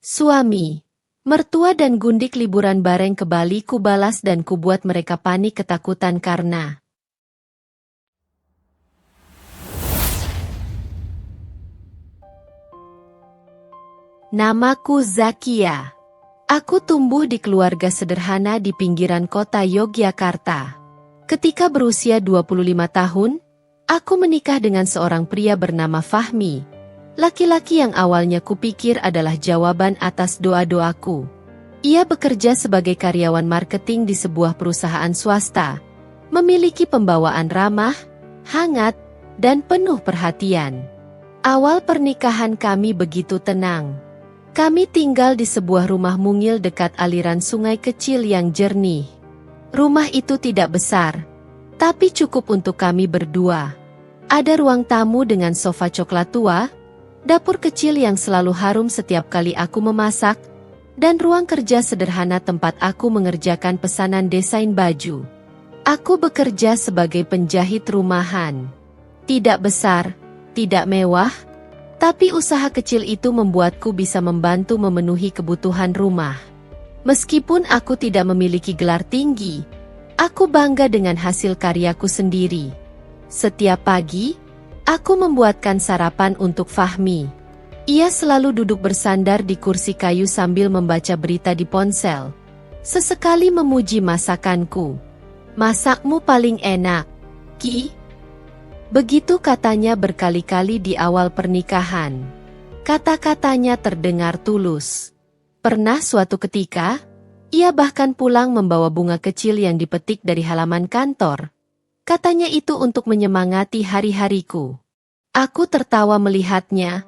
Suami, mertua dan gundik liburan bareng ke Bali kubalas dan kubuat mereka panik ketakutan karena namaku Zakia. Aku tumbuh di keluarga sederhana di pinggiran kota Yogyakarta. Ketika berusia 25 tahun, aku menikah dengan seorang pria bernama Fahmi. Laki-laki yang awalnya kupikir adalah jawaban atas doa-doaku. Ia bekerja sebagai karyawan marketing di sebuah perusahaan swasta, memiliki pembawaan ramah, hangat, dan penuh perhatian. Awal pernikahan kami begitu tenang. Kami tinggal di sebuah rumah mungil dekat aliran sungai kecil yang jernih. Rumah itu tidak besar, tapi cukup untuk kami berdua. Ada ruang tamu dengan sofa coklat tua, dapur kecil yang selalu harum setiap kali aku memasak, dan ruang kerja sederhana tempat aku mengerjakan pesanan desain baju. Aku bekerja sebagai penjahit rumahan. Tidak besar, tidak mewah, tapi usaha kecil itu membuatku bisa membantu memenuhi kebutuhan rumah. Meskipun aku tidak memiliki gelar tinggi, aku bangga dengan hasil karyaku sendiri. Setiap pagi, aku membuatkan sarapan untuk Fahmi. Ia selalu duduk bersandar di kursi kayu sambil membaca berita di ponsel. Sesekali memuji masakanku. "Masakmu paling enak, Ki." Begitu katanya berkali-kali di awal pernikahan. Kata-katanya terdengar tulus. Pernah suatu ketika, ia bahkan pulang membawa bunga kecil yang dipetik dari halaman kantor. Katanya itu untuk menyemangati hari-hariku. Aku tertawa melihatnya,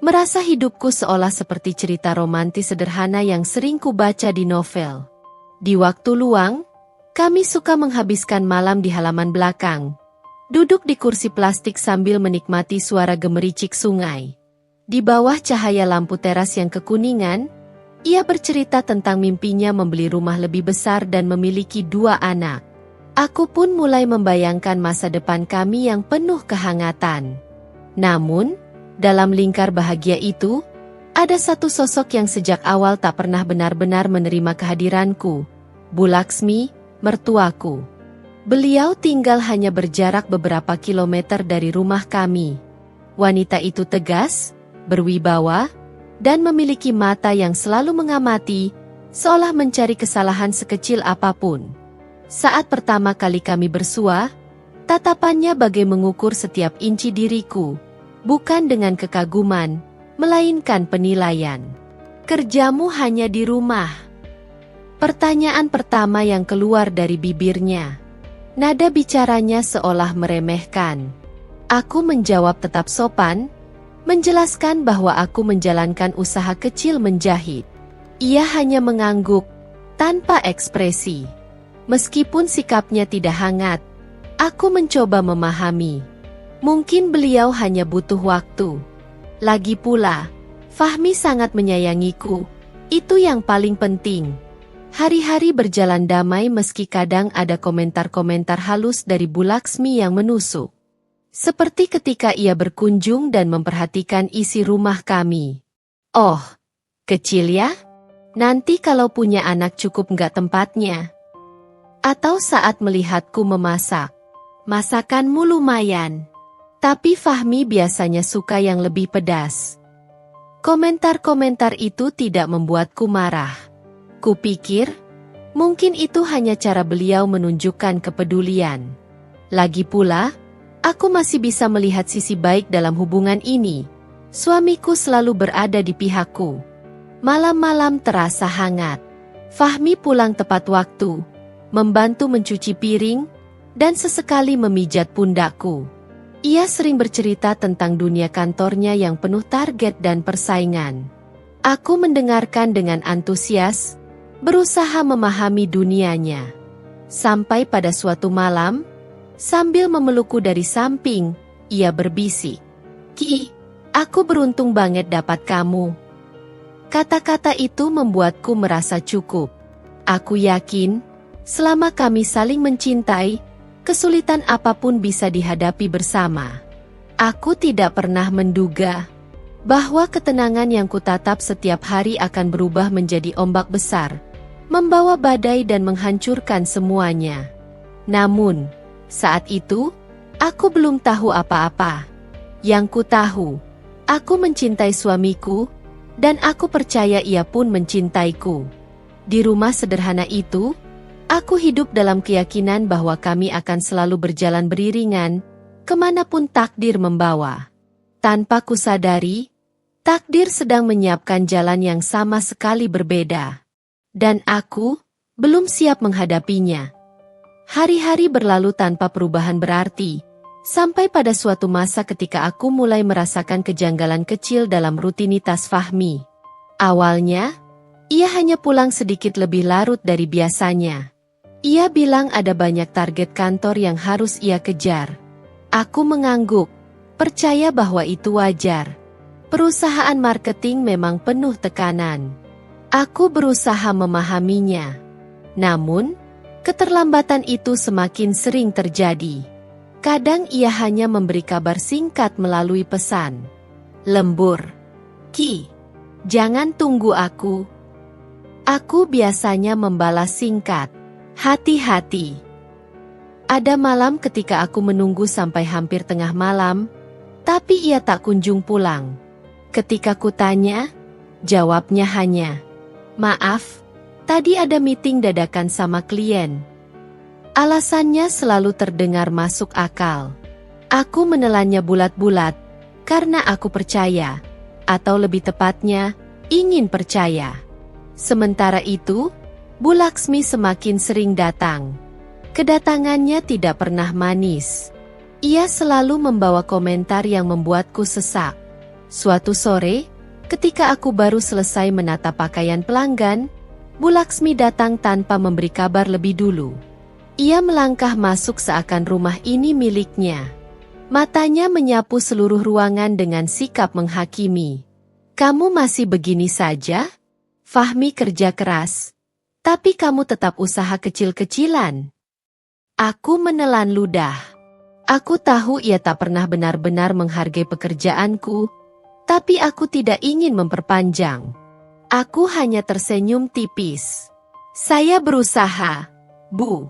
merasa hidupku seolah seperti cerita romantis sederhana yang sering kubaca di novel. Di waktu luang, kami suka menghabiskan malam di halaman belakang. Duduk di kursi plastik sambil menikmati suara gemericik sungai. Di bawah cahaya lampu teras yang kekuningan, ia bercerita tentang mimpinya membeli rumah lebih besar dan memiliki 2 anak. Aku pun mulai membayangkan masa depan kami yang penuh kehangatan. Namun, dalam lingkar bahagia itu, ada satu sosok yang sejak awal tak pernah benar-benar menerima kehadiranku, Bu Laksmi, mertuaku. Beliau tinggal hanya berjarak beberapa kilometer dari rumah kami. Wanita itu tegas, berwibawa, dan memiliki mata yang selalu mengamati, seolah mencari kesalahan sekecil apapun. Saat pertama kali kami bersua, tatapannya bagai mengukur setiap inci diriku, bukan dengan kekaguman, melainkan penilaian. "Kerjamu hanya di rumah?" Pertanyaan pertama yang keluar dari bibirnya. Nada bicaranya seolah meremehkan. Aku menjawab tetap sopan, menjelaskan bahwa aku menjalankan usaha kecil menjahit. Ia hanya mengangguk, tanpa ekspresi. Meskipun sikapnya tidak hangat, aku mencoba memahami. Mungkin beliau hanya butuh waktu. Lagi pula, Fahmi sangat menyayangiku. Itu yang paling penting. Hari-hari berjalan damai meski kadang ada komentar-komentar halus dari Bu Laksmi yang menusuk. Seperti ketika ia berkunjung dan memperhatikan isi rumah kami. "Oh, kecil ya? Nanti kalau punya anak cukup nggak tempatnya?" Atau saat melihatku memasak. "Masakanmu lumayan. Tapi Fahmi biasanya suka yang lebih pedas." Komentar-komentar itu tidak membuatku marah. Kupikir, mungkin itu hanya cara beliau menunjukkan kepedulian. Lagi pula, aku masih bisa melihat sisi baik dalam hubungan ini. Suamiku selalu berada di pihakku. Malam-malam terasa hangat. Fahmi pulang tepat waktu, membantu mencuci piring, dan sesekali memijat pundakku. Ia sering bercerita tentang dunia kantornya yang penuh target dan persaingan. Aku mendengarkan dengan antusias, berusaha memahami dunianya. Sampai pada suatu malam, sambil memelukku dari samping, ia berbisik, "Ki, aku beruntung banget dapat kamu." Kata-kata itu membuatku merasa cukup. Aku yakin, selama kami saling mencintai, kesulitan apapun bisa dihadapi bersama. Aku tidak pernah menduga bahwa ketenangan yang kutatap setiap hari akan berubah menjadi ombak besar, membawa badai dan menghancurkan semuanya. Namun, saat itu, aku belum tahu apa-apa. Yang ku tahu, aku mencintai suamiku, dan aku percaya ia pun mencintaiku. Di rumah sederhana itu, aku hidup dalam keyakinan bahwa kami akan selalu berjalan beriringan, kemanapun takdir membawa. Tanpa kusadari, takdir sedang menyiapkan jalan yang sama sekali berbeda. Dan aku belum siap menghadapinya. Hari-hari berlalu tanpa perubahan berarti, sampai pada suatu masa ketika aku mulai merasakan kejanggalan kecil dalam rutinitas Fahmi. Awalnya, ia hanya pulang sedikit lebih larut dari biasanya. Ia bilang ada banyak target kantor yang harus ia kejar. Aku mengangguk, percaya bahwa itu wajar. Perusahaan marketing memang penuh tekanan. Aku berusaha memahaminya. Namun, keterlambatan itu semakin sering terjadi. Kadang ia hanya memberi kabar singkat melalui pesan. Lembur. Ki, jangan tunggu aku. Aku biasanya membalas singkat. Hati-hati. Ada malam ketika aku menunggu sampai hampir tengah malam, tapi ia tak kunjung pulang. Ketika kutanya, jawabnya hanya, "Maaf, tadi ada meeting dadakan sama klien." Alasannya selalu terdengar masuk akal. Aku menelannya bulat-bulat, karena aku percaya, atau lebih tepatnya, ingin percaya. Sementara itu, Bu Laksmi semakin sering datang. Kedatangannya tidak pernah manis. Ia selalu membawa komentar yang membuatku sesak. Suatu sore, ketika aku baru selesai menata pakaian pelanggan, Bu Laksmi datang tanpa memberi kabar lebih dulu. Ia melangkah masuk seakan rumah ini miliknya. Matanya menyapu seluruh ruangan dengan sikap menghakimi. "Kamu masih begini saja? Fahmi kerja keras, tapi kamu tetap usaha kecil-kecilan." Aku menelan ludah. Aku tahu ia tak pernah benar-benar menghargai pekerjaanku, tapi aku tidak ingin memperpanjang. Aku hanya tersenyum tipis. "Saya berusaha, Bu.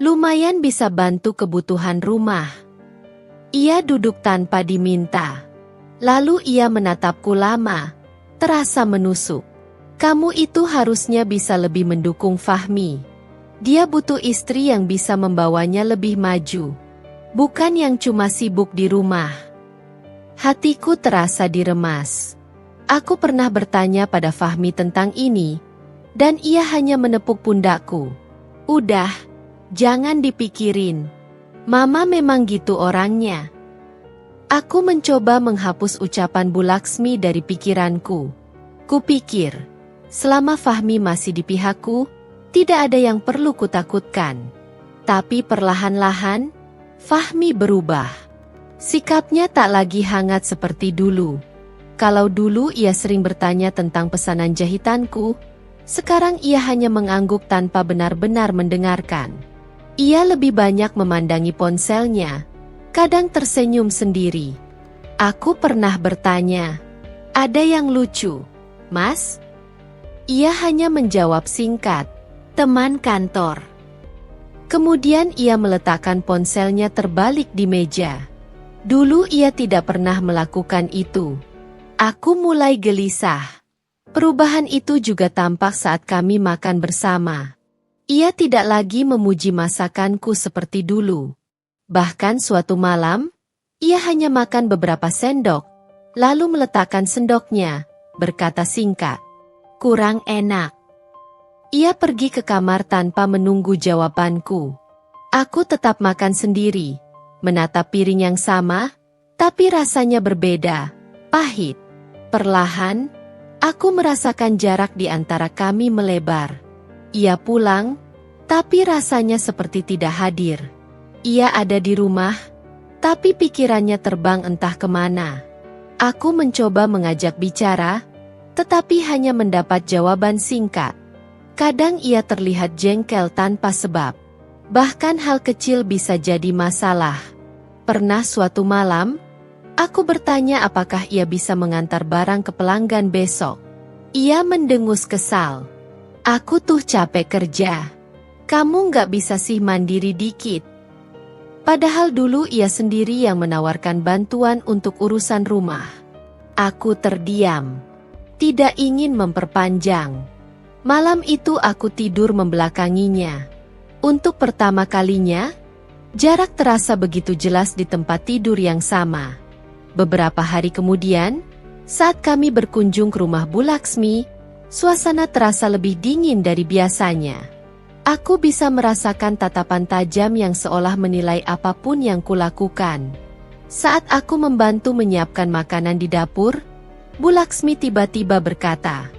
Lumayan bisa bantu kebutuhan rumah." Ia duduk tanpa diminta. Lalu ia menatapku lama, terasa menusuk. "Kamu itu harusnya bisa lebih mendukung Fahmi. Dia butuh istri yang bisa membawanya lebih maju, bukan yang cuma sibuk di rumah." Hatiku terasa diremas. Aku pernah bertanya pada Fahmi tentang ini, dan ia hanya menepuk pundakku. "Udah, jangan dipikirin. Mama memang gitu orangnya." Aku mencoba menghapus ucapan Bu Laksmi dari pikiranku. Kupikir, selama Fahmi masih di pihakku, tidak ada yang perlu kutakutkan. Tapi perlahan-lahan, Fahmi berubah. Sikapnya tak lagi hangat seperti dulu. Kalau dulu ia sering bertanya tentang pesanan jahitanku, sekarang ia hanya mengangguk tanpa benar-benar mendengarkan. Ia lebih banyak memandangi ponselnya, kadang tersenyum sendiri. Aku pernah bertanya, "Ada yang lucu, Mas?" Ia hanya menjawab singkat, "Teman kantor." Kemudian ia meletakkan ponselnya terbalik di meja. Dulu ia tidak pernah melakukan itu. Aku mulai gelisah. Perubahan itu juga tampak saat kami makan bersama. Ia tidak lagi memuji masakanku seperti dulu. Bahkan suatu malam, ia hanya makan beberapa sendok, lalu meletakkan sendoknya, berkata singkat, "Kurang enak." Ia pergi ke kamar tanpa menunggu jawabanku. Aku tetap makan sendiri, menatap piring yang sama, tapi rasanya berbeda, pahit. Perlahan, aku merasakan jarak di antara kami melebar. Ia pulang, tapi rasanya seperti tidak hadir. Ia ada di rumah, tapi pikirannya terbang entah kemana. Aku mencoba mengajak bicara, tetapi hanya mendapat jawaban singkat. Kadang ia terlihat jengkel tanpa sebab. Bahkan hal kecil bisa jadi masalah. Pernah suatu malam, Aku bertanya apakah ia bisa mengantar barang ke pelanggan besok. Ia mendengus kesal. Aku tuh capek kerja. Kamu nggak bisa sih mandiri dikit? Padahal dulu ia sendiri yang menawarkan bantuan untuk urusan rumah. Aku terdiam. Tidak ingin memperpanjang. Malam itu aku tidur membelakanginya. Untuk pertama kalinya, jarak terasa begitu jelas di tempat tidur yang sama. Beberapa hari kemudian, saat kami berkunjung ke rumah Bu Laksmi, suasana terasa lebih dingin dari biasanya. Aku bisa merasakan tatapan tajam yang seolah menilai apapun yang kulakukan. Saat aku membantu menyiapkan makanan di dapur, Bu Laksmi tiba-tiba berkata,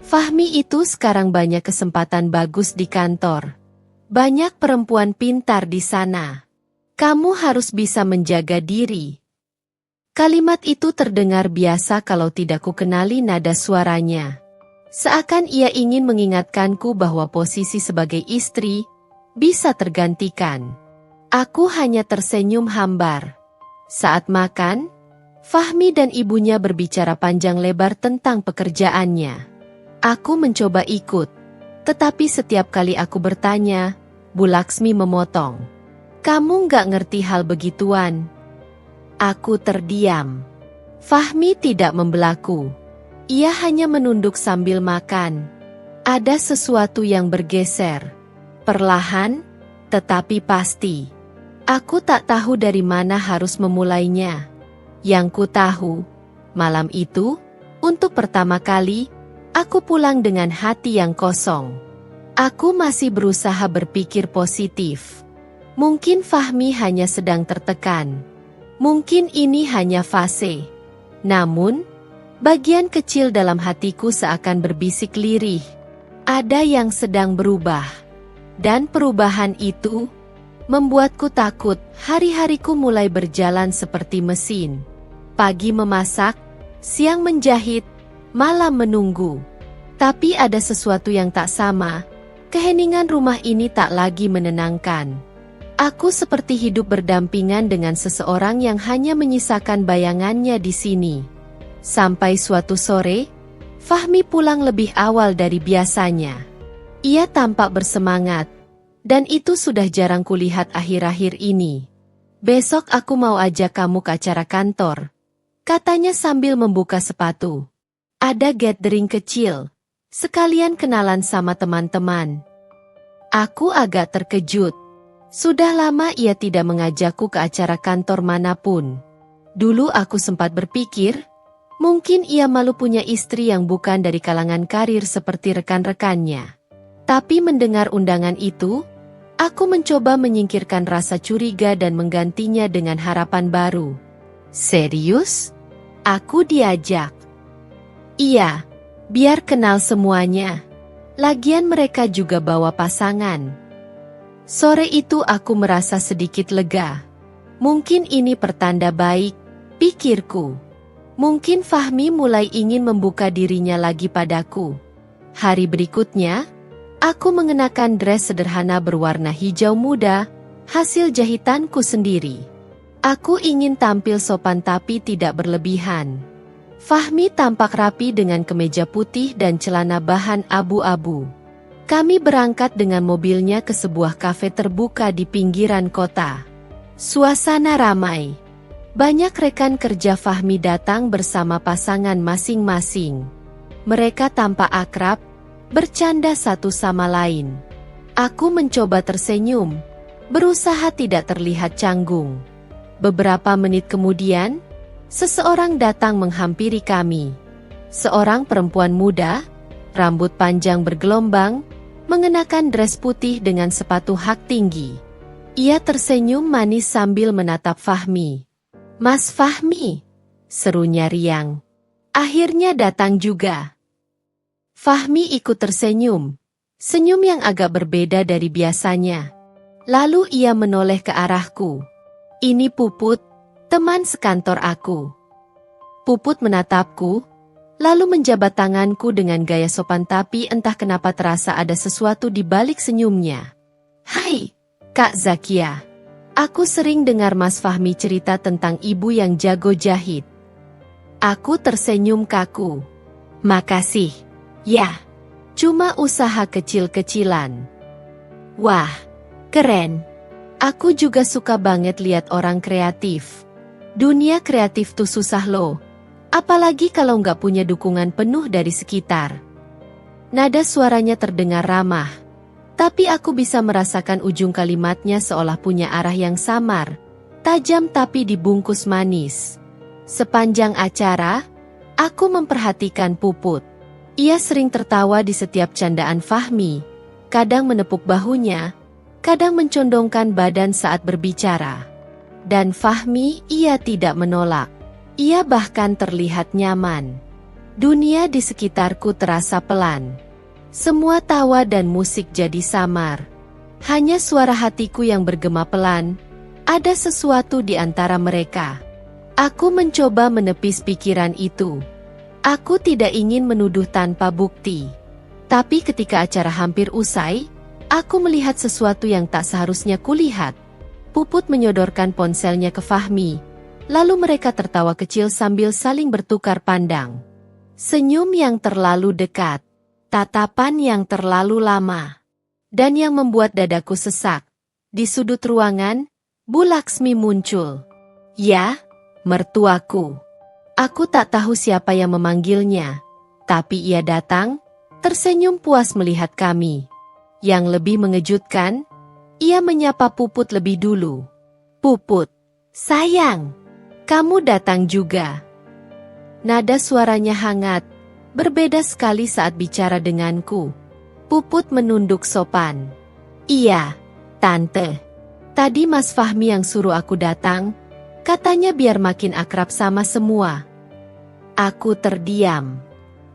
"Fahmi itu sekarang banyak kesempatan bagus di kantor. Banyak perempuan pintar di sana. Kamu harus bisa menjaga diri." Kalimat itu terdengar biasa kalau tidak kukenali nada suaranya. Seakan ia ingin mengingatkanku bahwa posisi sebagai istri bisa tergantikan. Aku hanya tersenyum hambar. Saat makan, Fahmi dan ibunya berbicara panjang lebar tentang pekerjaannya. Aku mencoba ikut, tetapi setiap kali aku bertanya, Bu Laksmi memotong. "Kamu nggak ngerti hal begituan." Aku terdiam. Fahmi tidak membelaku. Ia hanya menunduk sambil makan. Ada sesuatu yang bergeser. Perlahan, tetapi pasti. Aku tak tahu dari mana harus memulainya. Yang ku tahu, malam itu, untuk pertama kali, aku pulang dengan hati yang kosong. Aku masih berusaha berpikir positif. Mungkin Fahmi hanya sedang tertekan. Mungkin ini hanya fase. Namun, bagian kecil dalam hatiku seakan berbisik lirih. Ada yang sedang berubah. Dan perubahan itu membuatku takut. Hari-hariku mulai berjalan seperti mesin. Pagi memasak, siang menjahit, malam menunggu. Tapi ada sesuatu yang tak sama. Keheningan rumah ini tak lagi menenangkan. Aku seperti hidup berdampingan dengan seseorang yang hanya menyisakan bayangannya di sini. Sampai suatu sore, Fahmi pulang lebih awal dari biasanya. Ia tampak bersemangat, dan itu sudah jarang kulihat akhir-akhir ini. "Besok aku mau ajak kamu ke acara kantor," katanya sambil membuka sepatu. "Ada gathering kecil, sekalian kenalan sama teman-teman." Aku agak terkejut. Sudah lama ia tidak mengajakku ke acara kantor manapun. Dulu aku sempat berpikir, mungkin ia malu punya istri yang bukan dari kalangan karir seperti rekan-rekannya. Tapi mendengar undangan itu, aku mencoba menyingkirkan rasa curiga dan menggantinya dengan harapan baru. "Serius? Aku diajak?" "Iya, biar kenal semuanya. Lagian mereka juga bawa pasangan." Sore itu aku merasa sedikit lega. Mungkin ini pertanda baik, pikirku. Mungkin Fahmi mulai ingin membuka dirinya lagi padaku. Hari berikutnya, aku mengenakan dress sederhana berwarna hijau muda, hasil jahitanku sendiri. Aku ingin tampil sopan tapi tidak berlebihan. Fahmi tampak rapi dengan kemeja putih dan celana bahan abu-abu. Kami berangkat dengan mobilnya ke sebuah kafe terbuka di pinggiran kota. Suasana ramai. Banyak rekan kerja Fahmi datang bersama pasangan masing-masing. Mereka tampak akrab, bercanda satu sama lain. Aku mencoba tersenyum, berusaha tidak terlihat canggung. Beberapa menit kemudian, seseorang datang menghampiri kami. Seorang perempuan muda, rambut panjang bergelombang, mengenakan dress putih dengan sepatu hak tinggi. Ia tersenyum manis sambil menatap Fahmi. "Mas Fahmi," serunya riang. "Akhirnya datang juga." Fahmi ikut tersenyum, senyum yang agak berbeda dari biasanya. Lalu ia menoleh ke arahku. "Ini Puput, teman sekantor aku." Puput menatapku, lalu menjabat tanganku dengan gaya sopan tapi entah kenapa terasa ada sesuatu di balik senyumnya. "Hai, Kak Zakia. Aku sering dengar Mas Fahmi cerita tentang ibu yang jago jahit. Aku tersenyum kaku. Makasih. Ya, cuma usaha kecil-kecilan. Wah, keren. Aku juga suka banget lihat orang kreatif. Dunia kreatif tuh susah loh. Apalagi kalau nggak punya dukungan penuh dari sekitar. Nada suaranya terdengar ramah. Tapi aku bisa merasakan ujung kalimatnya seolah punya arah yang samar. Tajam tapi dibungkus manis. Sepanjang acara, aku memperhatikan Puput. Ia sering tertawa di setiap candaan Fahmi. Kadang menepuk bahunya, kadang mencondongkan badan saat berbicara. Dan Fahmi, ia tidak menolak. Ia bahkan terlihat nyaman. Dunia di sekitarku terasa pelan. Semua tawa dan musik jadi samar. Hanya suara hatiku yang bergema pelan. Ada sesuatu di antara mereka. Aku mencoba menepis pikiran itu. Aku tidak ingin menuduh tanpa bukti. Tapi ketika acara hampir usai, aku melihat sesuatu yang tak seharusnya kulihat. Puput menyodorkan ponselnya ke Fahmi. Lalu mereka tertawa kecil sambil saling bertukar pandang. Senyum yang terlalu dekat. Tatapan yang terlalu lama. Dan yang membuat dadaku sesak. Di sudut ruangan, Bu Laksmi muncul. Ya, mertuaku. Aku tak tahu siapa yang memanggilnya. Tapi ia datang, tersenyum puas melihat kami. Yang lebih mengejutkan, ia menyapa Puput lebih dulu. Puput, sayang, kamu datang juga. Nada suaranya hangat. Berbeda sekali saat bicara denganku. Puput menunduk sopan. Iya, Tante. Tadi Mas Fahmi yang suruh aku datang. Katanya biar makin akrab sama semua. Aku terdiam.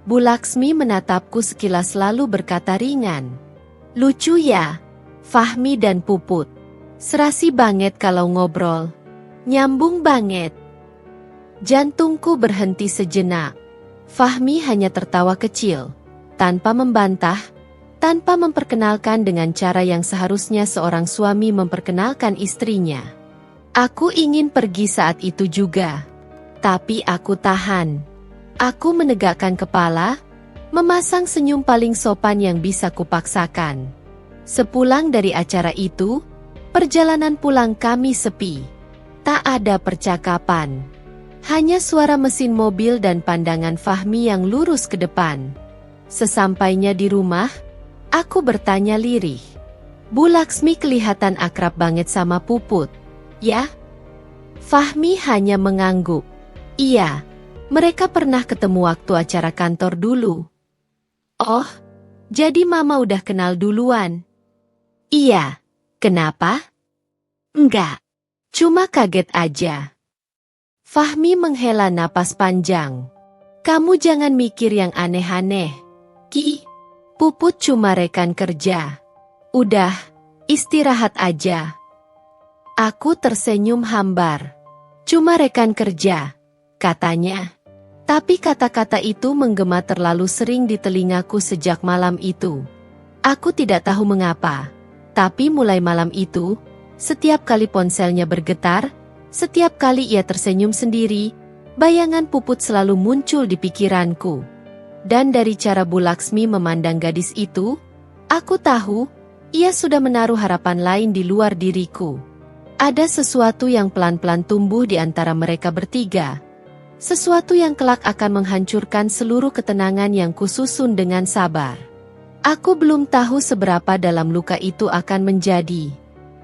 Bu Laksmi menatapku sekilas lalu berkata ringan. Lucu ya, Fahmi dan Puput. Serasi banget kalau ngobrol. Nyambung banget. Jantungku berhenti sejenak. Fahmi hanya tertawa kecil, tanpa membantah, tanpa memperkenalkan dengan cara yang seharusnya seorang suami memperkenalkan istrinya. Aku ingin pergi saat itu juga, tapi aku tahan. Aku menegakkan kepala, memasang senyum paling sopan yang bisa kupaksakan. Sepulang dari acara itu, perjalanan pulang kami sepi. Tak ada percakapan. Hanya suara mesin mobil dan pandangan Fahmi yang lurus ke depan. Sesampainya di rumah, aku bertanya lirih. Bu Laksmi kelihatan akrab banget sama Puput. Ya? Fahmi hanya mengangguk. Iya, mereka pernah ketemu waktu acara kantor dulu. Oh, jadi Mama udah kenal duluan? Iya, kenapa? Enggak, cuma kaget aja. Fahmi menghela napas panjang. Kamu jangan mikir yang aneh-aneh. Ki, Puput cuma rekan kerja. Udah, istirahat aja. Aku tersenyum hambar. Cuma rekan kerja, katanya. Tapi kata-kata itu menggema terlalu sering di telingaku sejak malam itu. Aku tidak tahu mengapa. Tapi mulai malam itu, setiap kali ponselnya bergetar, setiap kali ia tersenyum sendiri, bayangan Puput selalu muncul di pikiranku. Dan dari cara Bu Laksmi memandang gadis itu, aku tahu, ia sudah menaruh harapan lain di luar diriku. Ada sesuatu yang pelan-pelan tumbuh di antara mereka bertiga. Sesuatu yang kelak akan menghancurkan seluruh ketenangan yang kususun dengan sabar. Aku belum tahu seberapa dalam luka itu akan menjadi.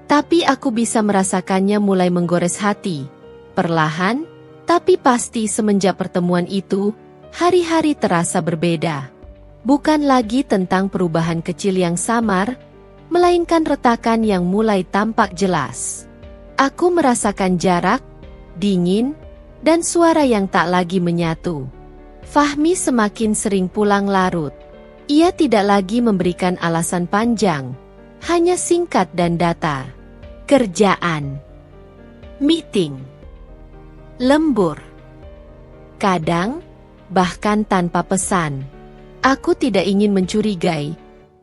Tapi aku bisa merasakannya mulai menggores hati. Perlahan, tapi pasti semenjak pertemuan itu, hari-hari terasa berbeda. Bukan lagi tentang perubahan kecil yang samar, melainkan retakan yang mulai tampak jelas. Aku merasakan jarak, dingin, dan suara yang tak lagi menyatu. Fahmi semakin sering pulang larut. Ia tidak lagi memberikan alasan panjang, hanya singkat dan datar. Kerjaan, meeting, lembur. Kadang, bahkan tanpa pesan. Aku tidak ingin mencurigai,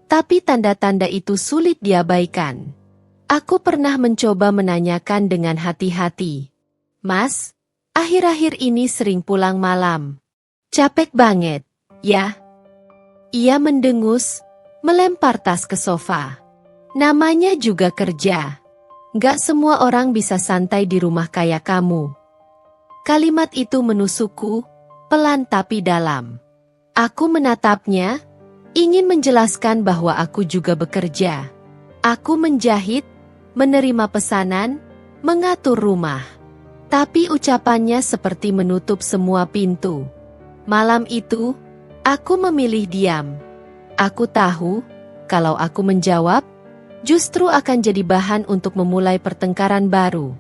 tapi tanda-tanda itu sulit diabaikan. Aku pernah mencoba menanyakan dengan hati-hati. Mas, akhir-akhir ini sering pulang malam. Capek banget, ya? Ia mendengus, melempar tas ke sofa. Namanya juga kerja. Gak semua orang bisa santai di rumah kayak kamu. Kalimat itu menusukku, pelan tapi dalam. Aku menatapnya, ingin menjelaskan bahwa aku juga bekerja. Aku menjahit, menerima pesanan, mengatur rumah. Tapi ucapannya seperti menutup semua pintu. Malam itu, aku memilih diam. Aku tahu, kalau aku menjawab, justru akan jadi bahan untuk memulai pertengkaran baru.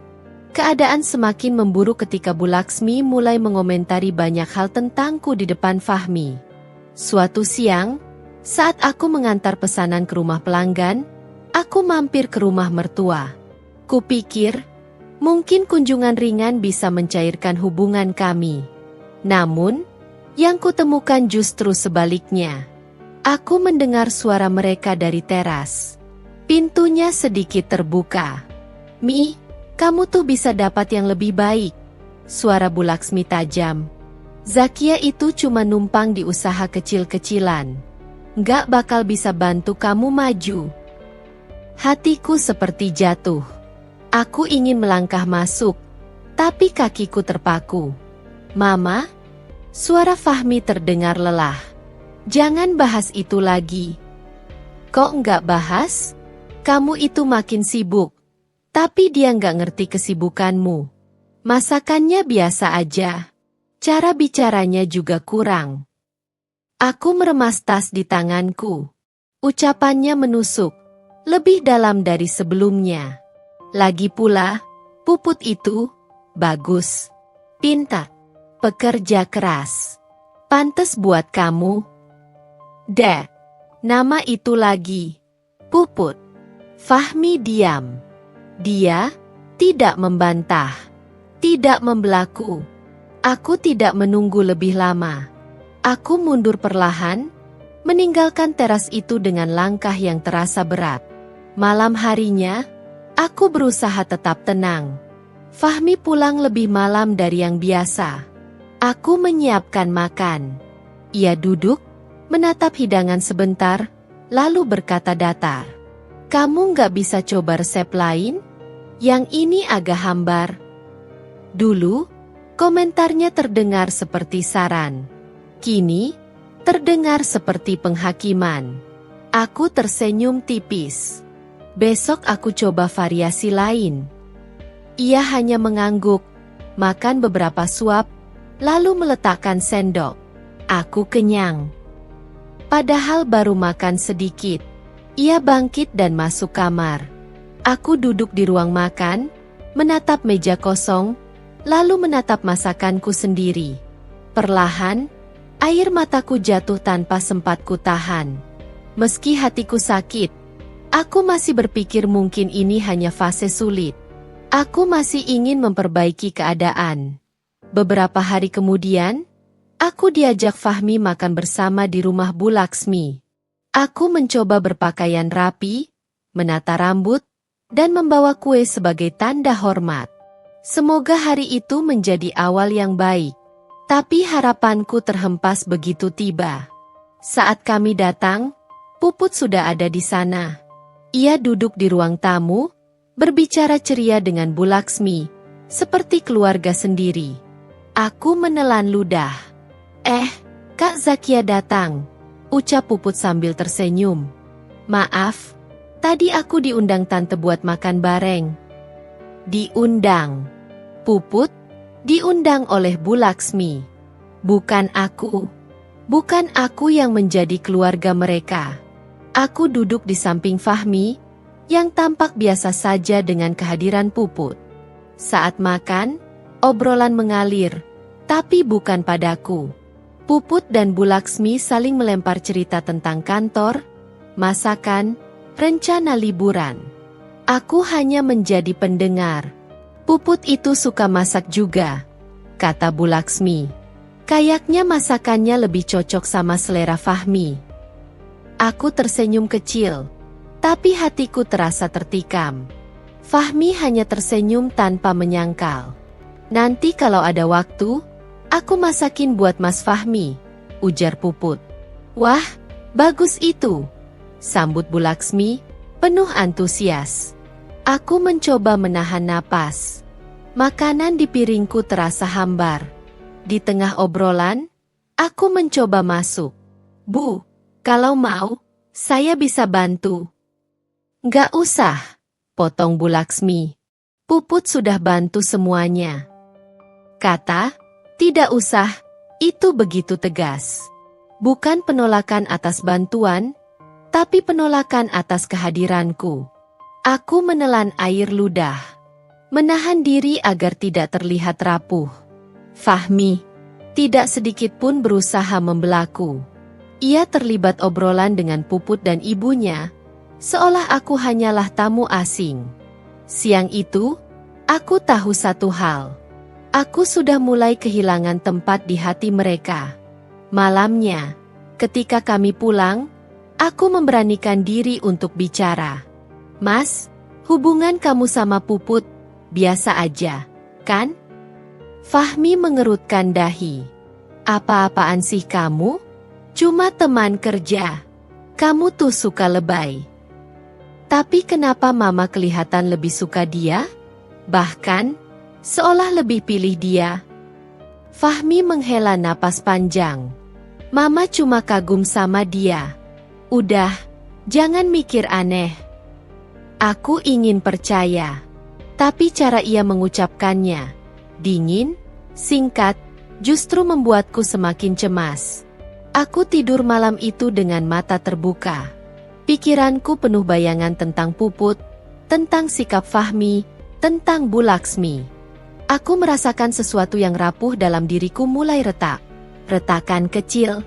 Keadaan semakin memburuk ketika Bu Laksmi mulai mengomentari banyak hal tentangku di depan Fahmi. Suatu siang, saat aku mengantar pesanan ke rumah pelanggan, aku mampir ke rumah mertua. Kupikir, mungkin kunjungan ringan bisa mencairkan hubungan kami. Namun, yang kutemukan justru sebaliknya. Aku mendengar suara mereka dari teras. Pintunya sedikit terbuka. Mi, kamu tuh bisa dapat yang lebih baik. Suara Bu Laksmi tajam. Zakia itu cuma numpang di usaha kecil-kecilan. Gak bakal bisa bantu kamu maju. Hatiku seperti jatuh. Aku ingin melangkah masuk, tapi kakiku terpaku. Mama? Suara Fahmi terdengar lelah. Jangan bahas itu lagi. Kok nggak bahas? Kamu itu makin sibuk. Tapi dia nggak ngerti kesibukanmu. Masakannya biasa aja. Cara bicaranya juga kurang. Aku meremas tas di tanganku. Ucapannya menusuk. Lebih dalam dari sebelumnya. Lagi pula, Puput itu bagus, pintar, pekerja keras. Pantes buat kamu. Dek, nama itu lagi. Puput. Fahmi diam. Dia tidak membantah, tidak membelaku. Aku tidak menunggu lebih lama. Aku mundur perlahan, meninggalkan teras itu dengan langkah yang terasa berat. Malam harinya, aku berusaha tetap tenang. Fahmi pulang lebih malam dari yang biasa. Aku menyiapkan makan. Ia duduk, menatap hidangan sebentar, lalu berkata datar. Kamu nggak bisa coba resep lain? Yang ini agak hambar. Dulu, komentarnya terdengar seperti saran. Kini, terdengar seperti penghakiman. Aku tersenyum tipis. Besok aku coba variasi lain. Ia hanya mengangguk, makan beberapa suap, lalu meletakkan sendok. Aku kenyang. Padahal baru makan sedikit. Ia bangkit dan masuk kamar. Aku duduk di ruang makan, menatap meja kosong, lalu menatap masakanku sendiri. Perlahan, air mataku jatuh tanpa sempat kutahan. Meski hatiku sakit, aku masih berpikir mungkin ini hanya fase sulit. Aku masih ingin memperbaiki keadaan. Beberapa hari kemudian, aku diajak Fahmi makan bersama di rumah Bu Laksmi. Aku mencoba berpakaian rapi, menata rambut, dan membawa kue sebagai tanda hormat. Semoga hari itu menjadi awal yang baik. Tapi harapanku terhempas begitu tiba. Saat kami datang, Puput sudah ada di sana. Ia duduk di ruang tamu, berbicara ceria dengan Bu Laksmi, seperti keluarga sendiri. Aku menelan ludah. Kak Zakia datang, ucap Puput sambil tersenyum. Maaf, tadi aku diundang tante buat makan bareng. Diundang? Puput? Diundang oleh Bu Laksmi. Bukan aku. Bukan aku yang menjadi keluarga mereka. Aku duduk di samping Fahmi, yang tampak biasa saja dengan kehadiran Puput. Saat makan, obrolan mengalir, tapi bukan padaku. Puput dan Bu Laksmi saling melempar cerita tentang kantor, masakan, rencana liburan. Aku hanya menjadi pendengar. Puput itu suka masak juga, kata Bu Laksmi. Kayaknya masakannya lebih cocok sama selera Fahmi. Aku tersenyum kecil, tapi hatiku terasa tertikam. Fahmi hanya tersenyum tanpa menyangkal. Nanti kalau ada waktu, aku masakin buat Mas Fahmi, ujar Puput. Wah, bagus itu, sambut Bu Laksmi, penuh antusias. Aku mencoba menahan napas. Makanan di piringku terasa hambar. Di tengah obrolan, aku mencoba masuk. Bu, kalau mau, saya bisa bantu. Nggak usah, potong Bu Laksmi. Puput sudah bantu semuanya. Kata, tidak usah, itu begitu tegas. Bukan penolakan atas bantuan, tapi penolakan atas kehadiranku. Aku menelan air ludah, menahan diri agar tidak terlihat rapuh. Fahmi, tidak sedikit pun berusaha membelaku. Ia terlibat obrolan dengan Puput dan ibunya, seolah aku hanyalah tamu asing. Siang itu, aku tahu satu hal. Aku sudah mulai kehilangan tempat di hati mereka. Malamnya, ketika kami pulang, aku memberanikan diri untuk bicara. Mas, hubungan kamu sama Puput biasa aja, kan? Fahmi mengerutkan dahi. Apa-apaan sih kamu? Cuma teman kerja. Kamu tuh suka lebay. Tapi kenapa Mama kelihatan lebih suka dia? Bahkan, seolah lebih pilih dia. Fahmi menghela napas panjang. Mama cuma kagum sama dia. Udah, jangan mikir aneh. Aku ingin percaya. Tapi cara ia mengucapkannya, dingin, singkat, justru membuatku semakin cemas. Aku tidur malam itu dengan mata terbuka. Pikiranku penuh bayangan tentang Puput, tentang sikap Fahmi, tentang Bu Laksmi. Aku merasakan sesuatu yang rapuh dalam diriku mulai retak. Retakan kecil,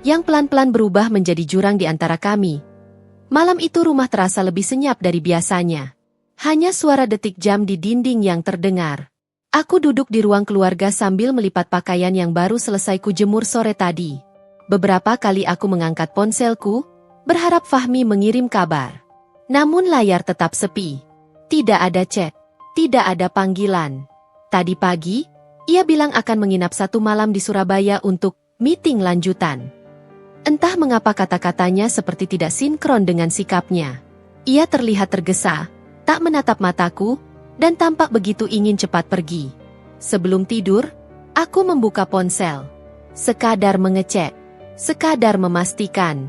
yang pelan-pelan berubah menjadi jurang di antara kami. Malam itu rumah terasa lebih senyap dari biasanya. Hanya suara detik jam di dinding yang terdengar. Aku duduk di ruang keluarga sambil melipat pakaian yang baru selesai kujemur sore tadi. Beberapa kali aku mengangkat ponselku, berharap Fahmi mengirim kabar. Namun layar tetap sepi. Tidak ada chat, tidak ada panggilan. Tadi pagi, ia bilang akan menginap 1 malam di Surabaya untuk meeting lanjutan. Entah mengapa kata-katanya seperti tidak sinkron dengan sikapnya. Ia terlihat tergesa, tak menatap mataku, dan tampak begitu ingin cepat pergi. Sebelum tidur, aku membuka ponsel. Sekadar mengecek, sekadar memastikan.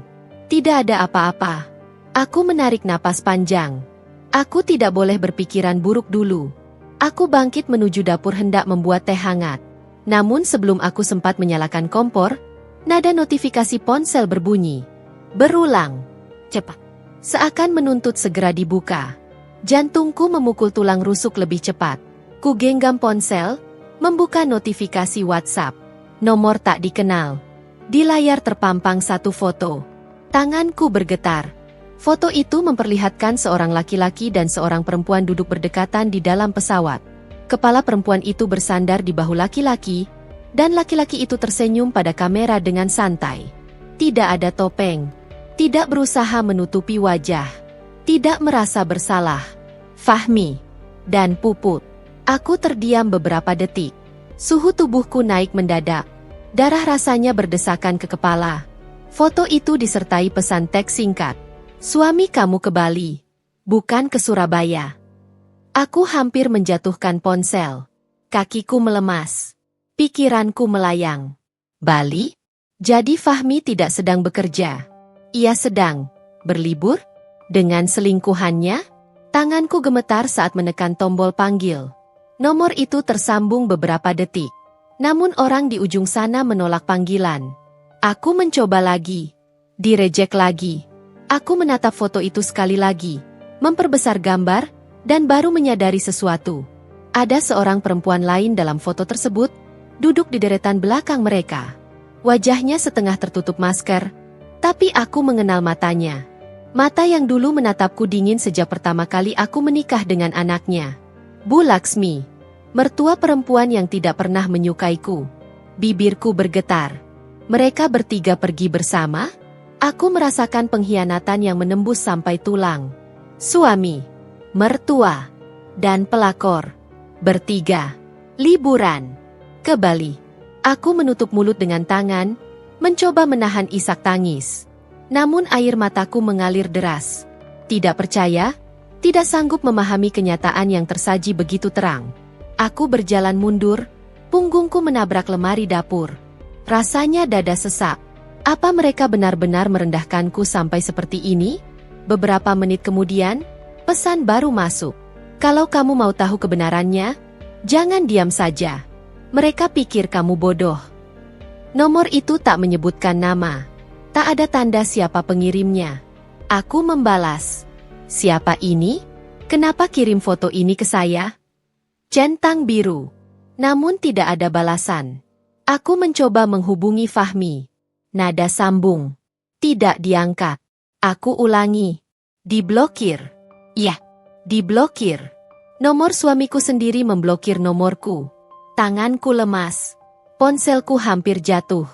Tidak ada apa-apa. Aku menarik napas panjang. Aku tidak boleh berpikiran buruk dulu. Aku bangkit menuju dapur hendak membuat teh hangat. Namun sebelum aku sempat menyalakan kompor, nada notifikasi ponsel berbunyi. Berulang. Cepat. Seakan menuntut segera dibuka. Jantungku memukul tulang rusuk lebih cepat. Ku genggam ponsel, membuka notifikasi WhatsApp. Nomor tak dikenal. Di layar terpampang satu foto. Tanganku bergetar. Foto itu memperlihatkan seorang laki-laki dan seorang perempuan duduk berdekatan di dalam pesawat. Kepala perempuan itu bersandar di bahu laki-laki, dan laki-laki itu tersenyum pada kamera dengan santai. Tidak ada topeng, tidak berusaha menutupi wajah, tidak merasa bersalah. Fahmi dan Puput. Aku terdiam beberapa detik. Suhu tubuhku naik mendadak. Darah rasanya berdesakan ke kepala. Foto itu disertai pesan teks singkat. Suami kamu ke Bali, bukan ke Surabaya. Aku hampir menjatuhkan ponsel. Kakiku melemas. Pikiranku melayang. Bali? Jadi Fahmi tidak sedang bekerja. Ia sedang berlibur? Dengan selingkuhannya? Tanganku gemetar saat menekan tombol panggil. Nomor itu tersambung beberapa detik. Namun orang di ujung sana menolak panggilan. Aku mencoba lagi. Direjek lagi. Aku menatap foto itu sekali lagi, memperbesar gambar, dan baru menyadari sesuatu. Ada seorang perempuan lain dalam foto tersebut, duduk di deretan belakang mereka. Wajahnya setengah tertutup masker, tapi aku mengenal matanya. Mata yang dulu menatapku dingin sejak pertama kali aku menikah dengan anaknya. Bu Laksmi, mertua perempuan yang tidak pernah menyukaiku. Bibirku bergetar. Mereka bertiga pergi bersama? Aku merasakan pengkhianatan yang menembus sampai tulang. Suami, mertua, dan pelakor. Bertiga. Liburan. Ke Bali. Aku menutup mulut dengan tangan, mencoba menahan isak tangis. Namun air mataku mengalir deras. Tidak percaya, tidak sanggup memahami kenyataan yang tersaji begitu terang. Aku berjalan mundur, punggungku menabrak lemari dapur. Rasanya dada sesak. Apa mereka benar-benar merendahkanku sampai seperti ini? Beberapa menit kemudian, pesan baru masuk. Kalau kamu mau tahu kebenarannya, jangan diam saja. Mereka pikir kamu bodoh. Nomor itu tak menyebutkan nama. Tak ada tanda siapa pengirimnya. Aku membalas. Siapa ini? Kenapa kirim foto ini ke saya? Centang biru. Namun tidak ada balasan. Aku mencoba menghubungi Fahmi. Nada sambung. Tidak diangkat. Aku ulangi. Diblokir. Ya, diblokir. Nomor suamiku sendiri memblokir nomorku. Tanganku lemas. Ponselku hampir jatuh.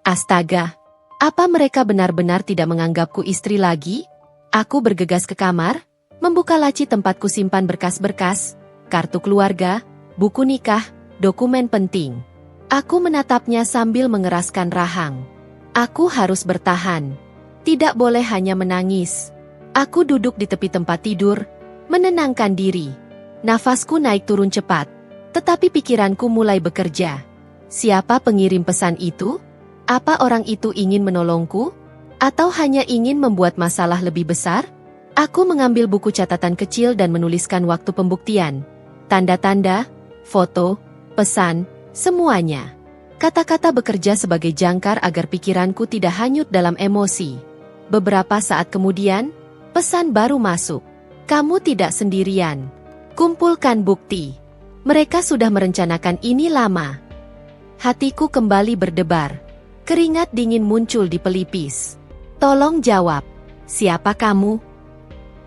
Astaga. Apa mereka benar-benar tidak menganggapku istri lagi? Aku bergegas ke kamar, membuka laci tempatku simpan berkas-berkas, kartu keluarga, buku nikah, dokumen penting. Aku menatapnya sambil mengeraskan rahang. Aku harus bertahan. Tidak boleh hanya menangis. Aku duduk di tepi tempat tidur, menenangkan diri. Nafasku naik turun cepat, tetapi pikiranku mulai bekerja. Siapa pengirim pesan itu? Apa orang itu ingin menolongku? Atau hanya ingin membuat masalah lebih besar? Aku mengambil buku catatan kecil dan menuliskan waktu pembuktian. Tanda-tanda, foto, pesan, semuanya. Kata-kata bekerja sebagai jangkar agar pikiranku tidak hanyut dalam emosi. Beberapa saat kemudian, pesan baru masuk. Kamu tidak sendirian. Kumpulkan bukti. Mereka sudah merencanakan ini lama. Hatiku kembali berdebar. Keringat dingin muncul di pelipis. Tolong jawab. Siapa kamu?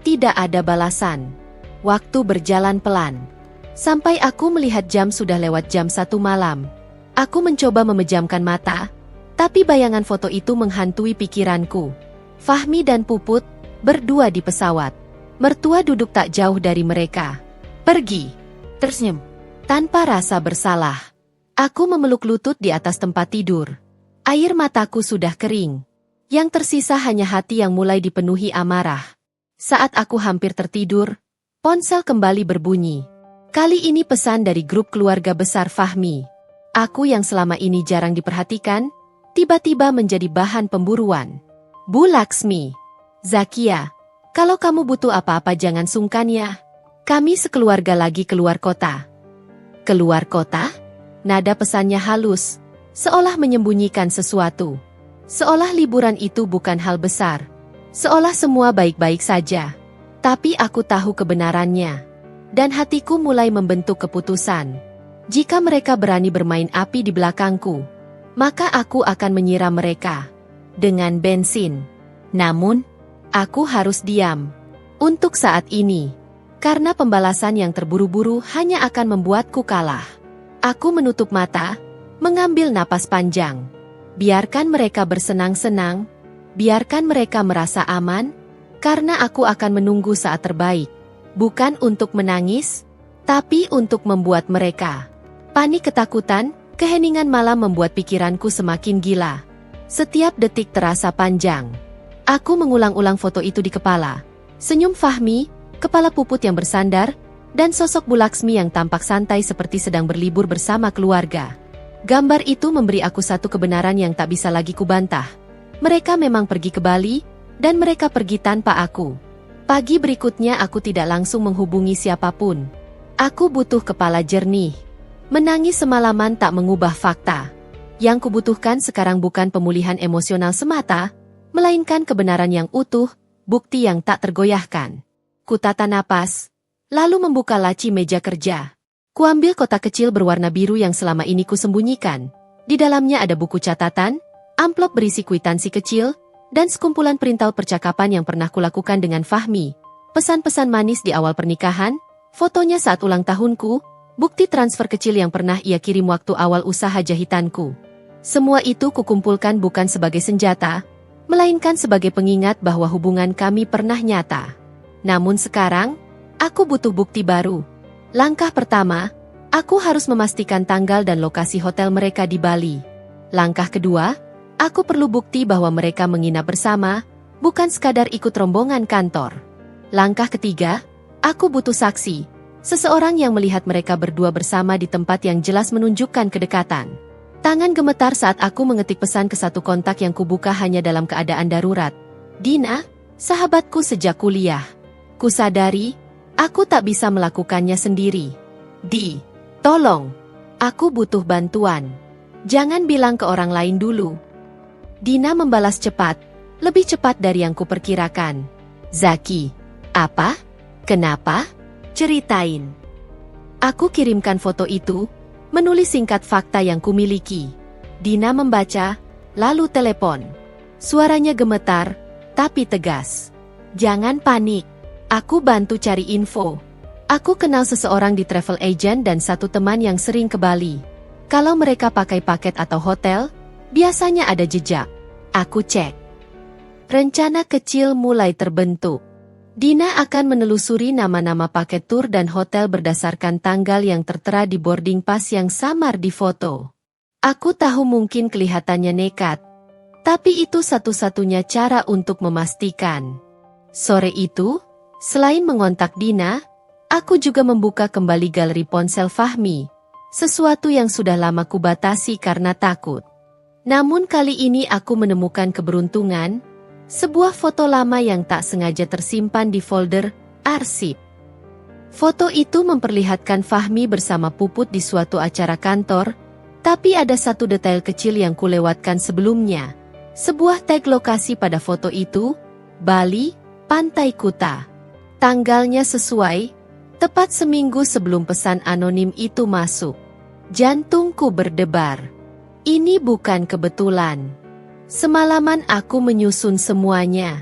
Tidak ada balasan. Waktu berjalan pelan. Sampai aku melihat jam sudah lewat jam 1 malam. Aku mencoba memejamkan mata, tapi bayangan foto itu menghantui pikiranku. Fahmi dan Puput, berdua di pesawat. Mertua duduk tak jauh dari mereka. Pergi. Tersenyum. Tanpa rasa bersalah. Aku memeluk lutut di atas tempat tidur. Air mataku sudah kering. Yang tersisa hanya hati yang mulai dipenuhi amarah. Saat aku hampir tertidur, ponsel kembali berbunyi. Kali ini pesan dari grup keluarga besar Fahmi. Aku yang selama ini jarang diperhatikan, tiba-tiba menjadi bahan pemburuan. Bu Laksmi. Zakia, kalau kamu butuh apa-apa jangan sungkan ya. Kami sekeluarga lagi keluar kota. Keluar kota? Nada pesannya halus. Seolah menyembunyikan sesuatu. Seolah liburan itu bukan hal besar. Seolah semua baik-baik saja. Tapi aku tahu kebenarannya. Dan hatiku mulai membentuk keputusan. Jika mereka berani bermain api di belakangku, maka aku akan menyiram mereka dengan bensin. Namun, aku harus diam. Untuk saat ini. Karena pembalasan yang terburu-buru hanya akan membuatku kalah. Aku menutup mata, mengambil napas panjang. Biarkan mereka bersenang-senang, biarkan mereka merasa aman, karena aku akan menunggu saat terbaik. Bukan untuk menangis, tapi untuk membuat mereka. Panik ketakutan, keheningan malam membuat pikiranku semakin gila. Setiap detik terasa panjang. Aku mengulang-ulang foto itu di kepala. Senyum Fahmi, kepala Puput yang bersandar, dan sosok Bu Laksmi yang tampak santai seperti sedang berlibur bersama keluarga. Gambar itu memberi aku satu kebenaran yang tak bisa lagi kubantah. Mereka memang pergi ke Bali, dan mereka pergi tanpa aku. Pagi berikutnya aku tidak langsung menghubungi siapapun. Aku butuh kepala jernih. Menangis semalaman tak mengubah fakta. Yang kubutuhkan sekarang bukan pemulihan emosional semata, melainkan kebenaran yang utuh, bukti yang tak tergoyahkan. Kutata napas, lalu membuka laci meja kerja. Kuambil kotak kecil berwarna biru yang selama ini kusembunyikan. Di dalamnya ada buku catatan, amplop berisi kwitansi kecil, dan sekumpulan perintal percakapan yang pernah kulakukan dengan Fahmi. Pesan-pesan manis di awal pernikahan, fotonya saat ulang tahunku, bukti transfer kecil yang pernah ia kirim waktu awal usaha jahitanku. Semua itu kukumpulkan bukan sebagai senjata, melainkan sebagai pengingat bahwa hubungan kami pernah nyata. Namun sekarang, aku butuh bukti baru. Langkah pertama, aku harus memastikan tanggal dan lokasi hotel mereka di Bali. Langkah kedua, aku perlu bukti bahwa mereka menginap bersama, bukan sekadar ikut rombongan kantor. Langkah ketiga, aku butuh saksi, seseorang yang melihat mereka berdua bersama di tempat yang jelas menunjukkan kedekatan. Tangan gemetar saat aku mengetik pesan ke satu kontak yang kubuka hanya dalam keadaan darurat. Dina, sahabatku sejak kuliah. Kusadari, aku tak bisa melakukannya sendiri. Tolong, aku butuh bantuan. Jangan bilang ke orang lain dulu. Dina membalas cepat, lebih cepat dari yang kuperkirakan. Zaki, apa? Kenapa? Ceritain. Aku kirimkan foto itu, menulis singkat fakta yang kumiliki. Dina membaca, lalu telepon. Suaranya gemetar, tapi tegas. Jangan panik. Aku bantu cari info. Aku kenal seseorang di travel agent dan satu teman yang sering ke Bali. Kalau mereka pakai paket atau hotel, biasanya ada jejak. Aku cek. Rencana kecil mulai terbentuk. Dina akan menelusuri nama-nama paket tur dan hotel berdasarkan tanggal yang tertera di boarding pass yang samar di foto. Aku tahu mungkin kelihatannya nekat, tapi itu satu-satunya cara untuk memastikan. Sore itu, selain mengontak Dina, aku juga membuka kembali galeri ponsel Fahmi, sesuatu yang sudah lama kubatasi karena takut. Namun kali ini aku menemukan keberuntungan, sebuah foto lama yang tak sengaja tersimpan di folder arsip. Foto itu memperlihatkan Fahmi bersama Puput di suatu acara kantor, tapi ada satu detail kecil yang kulewatkan sebelumnya. Sebuah tag lokasi pada foto itu, Bali, Pantai Kuta. Tanggalnya sesuai, tepat seminggu sebelum pesan anonim itu masuk. Jantungku berdebar. Ini bukan kebetulan. Semalaman aku menyusun semuanya.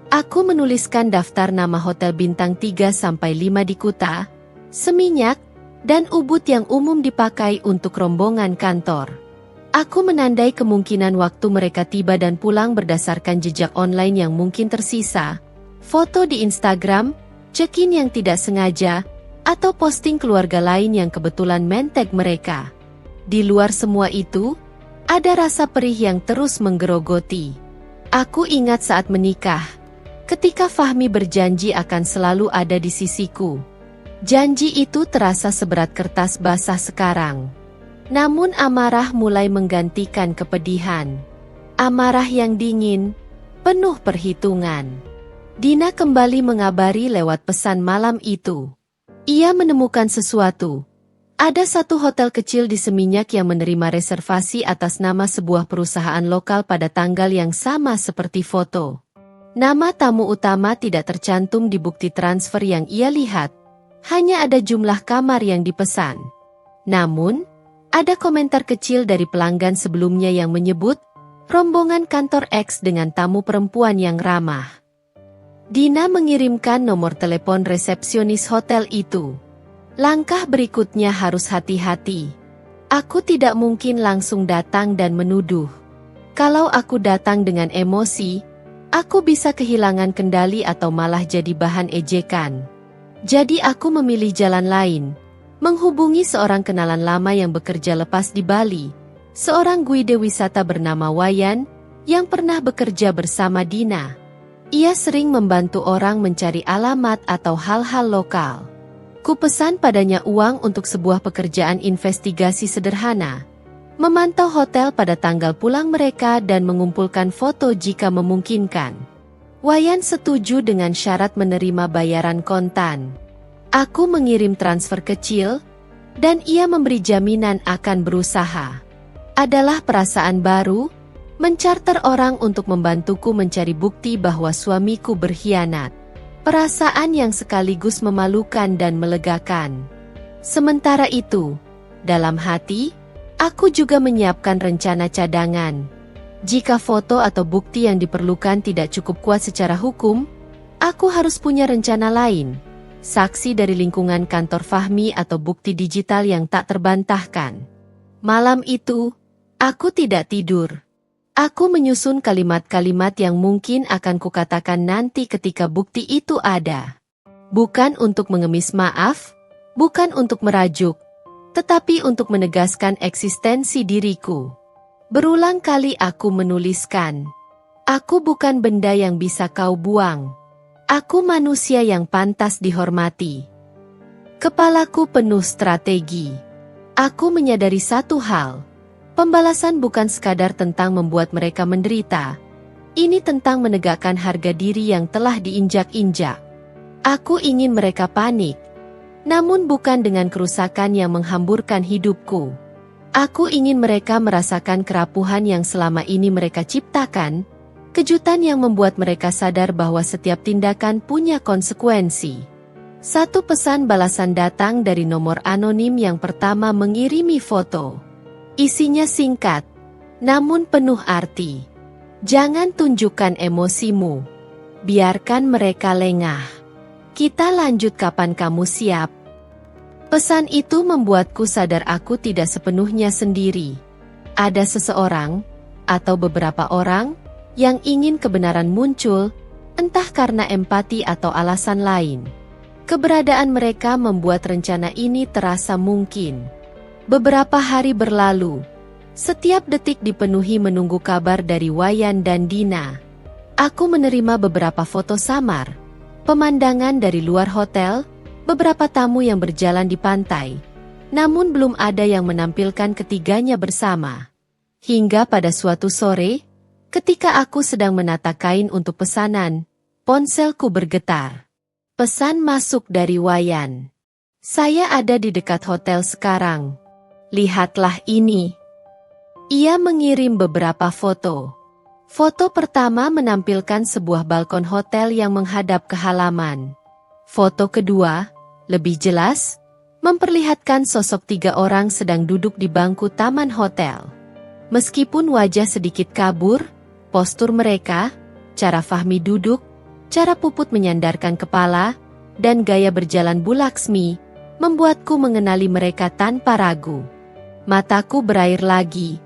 Aku menuliskan daftar nama hotel bintang 3-5 di Kuta, Seminyak, dan Ubud yang umum dipakai untuk rombongan kantor. Aku menandai kemungkinan waktu mereka tiba dan pulang berdasarkan jejak online yang mungkin tersisa, foto di Instagram, check-in yang tidak sengaja, atau posting keluarga lain yang kebetulan men-tag mereka. Di luar semua itu, ada rasa perih yang terus menggerogoti. Aku ingat saat menikah, ketika Fahmi berjanji akan selalu ada di sisiku. Janji itu terasa seberat kertas basah sekarang. Namun amarah mulai menggantikan kepedihan. Amarah yang dingin, penuh perhitungan. Dina kembali mengabari lewat pesan malam itu. Ia menemukan sesuatu. Ada satu hotel kecil di Seminyak yang menerima reservasi atas nama sebuah perusahaan lokal pada tanggal yang sama seperti foto. Nama tamu utama tidak tercantum di bukti transfer yang ia lihat. Hanya ada jumlah kamar yang dipesan. Namun, ada komentar kecil dari pelanggan sebelumnya yang menyebut rombongan kantor X dengan tamu perempuan yang ramah. Dina mengirimkan nomor telepon resepsionis hotel itu. Langkah berikutnya harus hati-hati. Aku tidak mungkin langsung datang dan menuduh. Kalau aku datang dengan emosi, aku bisa kehilangan kendali atau malah jadi bahan ejekan. Jadi aku memilih jalan lain. Menghubungi seorang kenalan lama yang bekerja lepas di Bali. Seorang guide wisata bernama Wayan, yang pernah bekerja bersama Dina. Ia sering membantu orang mencari alamat atau hal-hal lokal. Kupesan padanya uang untuk sebuah pekerjaan investigasi sederhana. Memantau hotel pada tanggal pulang mereka dan mengumpulkan foto jika memungkinkan. Wayan setuju dengan syarat menerima bayaran kontan. Aku mengirim transfer kecil, dan ia memberi jaminan akan berusaha. Adalah perasaan baru, mencarter orang untuk membantuku mencari bukti bahwa suamiku berkhianat. Perasaan yang sekaligus memalukan dan melegakan. Sementara itu, dalam hati, aku juga menyiapkan rencana cadangan. Jika foto atau bukti yang diperlukan tidak cukup kuat secara hukum, aku harus punya rencana lain. Saksi dari lingkungan kantor Fahmi atau bukti digital yang tak terbantahkan. Malam itu, aku tidak tidur. Aku menyusun kalimat-kalimat yang mungkin akan kukatakan nanti ketika bukti itu ada. Bukan untuk mengemis maaf, Bukan untuk merajuk, tetapi untuk menegaskan eksistensi diriku. Berulang kali aku menuliskan, aku bukan benda yang bisa kau buang. Aku manusia yang pantas dihormati. Kepalaku penuh strategi. Aku menyadari satu hal. Pembalasan bukan sekadar tentang membuat mereka menderita. Ini tentang menegakkan harga diri yang telah diinjak-injak. Aku ingin mereka panik. Namun bukan dengan kerusakan yang menghamburkan hidupku. Aku ingin mereka merasakan kerapuhan yang selama ini mereka ciptakan, kejutan yang membuat mereka sadar bahwa setiap tindakan punya konsekuensi. Satu pesan balasan datang dari nomor anonim yang pertama mengirimi foto. Isinya singkat, namun penuh arti. Jangan tunjukkan emosimu. Biarkan mereka lengah. Kita lanjut kapan kamu siap. Pesan itu membuatku sadar aku tidak sepenuhnya sendiri. Ada seseorang, atau beberapa orang, yang ingin kebenaran muncul, entah karena empati atau alasan lain. Keberadaan mereka membuat rencana ini terasa mungkin. Beberapa hari berlalu. Setiap detik dipenuhi menunggu kabar dari Wayan dan Dina. Aku menerima beberapa foto samar. Pemandangan dari luar hotel, beberapa tamu yang berjalan di pantai. Namun belum ada yang menampilkan ketiganya bersama. Hingga pada suatu sore, ketika aku sedang menata kain untuk pesanan, ponselku bergetar. Pesan masuk dari Wayan. Saya ada di dekat hotel sekarang. Lihatlah ini. Ia mengirim beberapa foto. Foto pertama menampilkan sebuah balkon hotel yang menghadap ke halaman. Foto kedua, lebih jelas, memperlihatkan sosok 3 orang sedang duduk di bangku taman hotel. Meskipun wajah sedikit kabur, postur mereka, cara Fahmi duduk, cara Puput menyandarkan kepala, dan gaya berjalan Bu Laksmi, membuatku mengenali mereka tanpa ragu. Mataku berair lagi,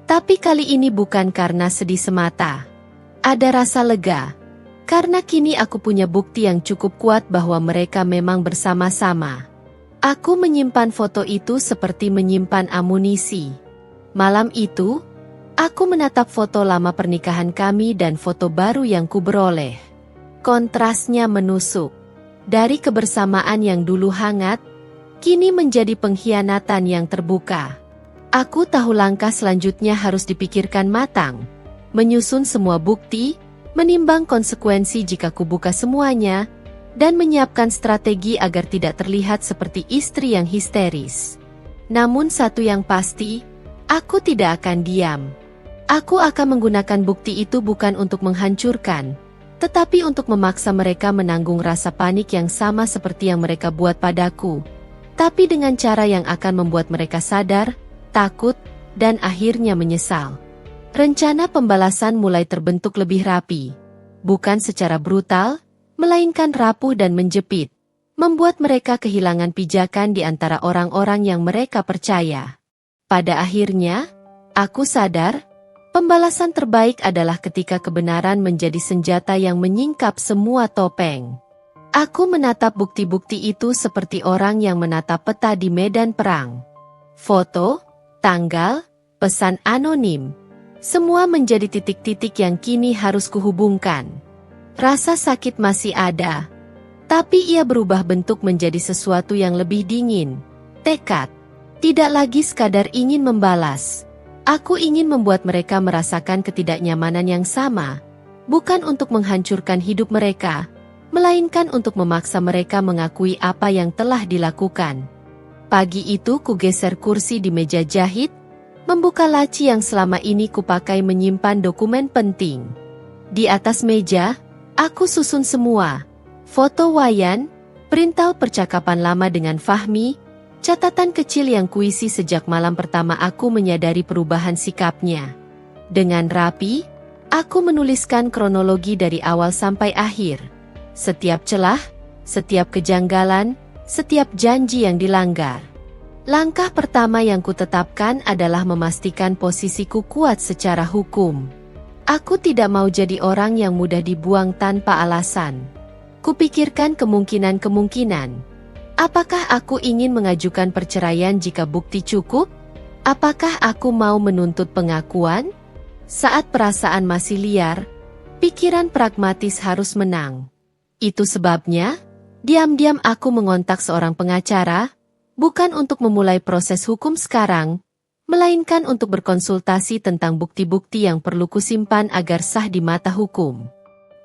tapi kali ini bukan karena sedih semata. Ada rasa lega. Karena kini aku punya bukti yang cukup kuat bahwa mereka memang bersama-sama. Aku menyimpan foto itu seperti menyimpan amunisi. Malam itu, aku menatap foto lama pernikahan kami dan foto baru yang kuberoleh. Kontrasnya menusuk. Dari kebersamaan yang dulu hangat, kini menjadi pengkhianatan yang terbuka. Aku tahu langkah selanjutnya harus dipikirkan matang. Menyusun semua bukti, menimbang konsekuensi jika kubuka semuanya, dan menyiapkan strategi agar tidak terlihat seperti istri yang histeris. Namun satu yang pasti, aku tidak akan diam. Aku akan menggunakan bukti itu bukan untuk menghancurkan, tetapi untuk memaksa mereka menanggung rasa panik yang sama seperti yang mereka buat padaku, tapi dengan cara yang akan membuat mereka sadar, takut, dan akhirnya menyesal. Rencana pembalasan mulai terbentuk lebih rapi. Bukan secara brutal, melainkan rapuh dan menjepit. Membuat mereka kehilangan pijakan di antara orang-orang yang mereka percaya. Pada akhirnya, aku sadar, pembalasan terbaik adalah ketika kebenaran menjadi senjata yang menyingkap semua topeng. Aku menatap bukti-bukti itu seperti orang yang menatap peta di medan perang. Foto, tanggal, pesan anonim. Semua menjadi titik-titik yang kini harus kuhubungkan. Rasa sakit masih ada, tapi ia berubah bentuk menjadi sesuatu yang lebih dingin. Tekad, tidak lagi sekadar ingin membalas. Aku ingin membuat mereka merasakan ketidaknyamanan yang sama, bukan untuk menghancurkan hidup mereka, melainkan untuk memaksa mereka mengakui apa yang telah dilakukan. Pagi itu kugeser kursi di meja jahit, membuka laci yang selama ini kupakai menyimpan dokumen penting. Di atas meja, aku susun semua. Foto Wayan, printout percakapan lama dengan Fahmi, catatan kecil yang kuisi sejak malam pertama aku menyadari perubahan sikapnya. Dengan rapi, aku menuliskan kronologi dari awal sampai akhir. Setiap celah, setiap kejanggalan, setiap janji yang dilanggar. Langkah pertama yang kutetapkan adalah memastikan posisiku kuat secara hukum. Aku tidak mau jadi orang yang mudah dibuang tanpa alasan. Kupikirkan kemungkinan-kemungkinan. Apakah aku ingin mengajukan perceraian jika bukti cukup? Apakah aku mau menuntut pengakuan? Saat perasaan masih liar, pikiran pragmatis harus menang. Itu sebabnya, diam-diam aku mengontak seorang pengacara, bukan untuk memulai proses hukum sekarang, melainkan untuk berkonsultasi tentang bukti-bukti yang perlu kusimpan agar sah di mata hukum.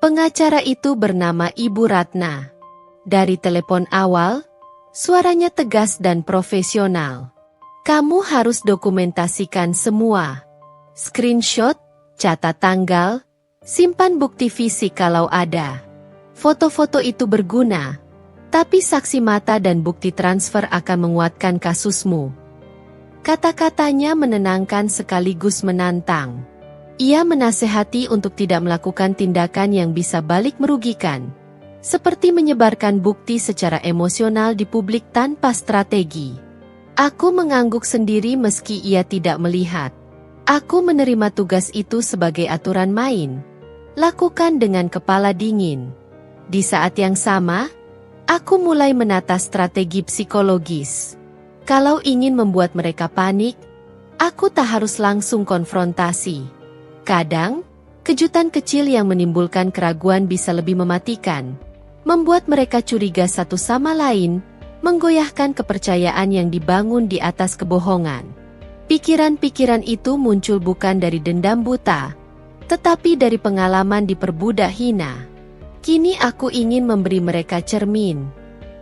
Pengacara itu bernama Ibu Ratna. Dari telepon awal, suaranya tegas dan profesional. Kamu harus dokumentasikan semua. Screenshot, catat tanggal, simpan bukti fisik kalau ada. Foto-foto itu berguna, tapi saksi mata dan bukti transfer akan menguatkan kasusmu. Kata-katanya menenangkan sekaligus menantang. Ia menasehati untuk tidak melakukan tindakan yang bisa balik merugikan, seperti menyebarkan bukti secara emosional di publik tanpa strategi. Aku mengangguk sendiri meski ia tidak melihat. Aku menerima tugas itu sebagai aturan main. Lakukan dengan kepala dingin. Di saat yang sama, aku mulai menata strategi psikologis. Kalau ingin membuat mereka panik, aku tak harus langsung konfrontasi. Kadang, kejutan kecil yang menimbulkan keraguan bisa lebih mematikan. Membuat mereka curiga satu sama lain, menggoyahkan kepercayaan yang dibangun di atas kebohongan. Pikiran-pikiran itu muncul bukan dari dendam buta, tetapi dari pengalaman diperbudak hina. Kini aku ingin memberi mereka cermin.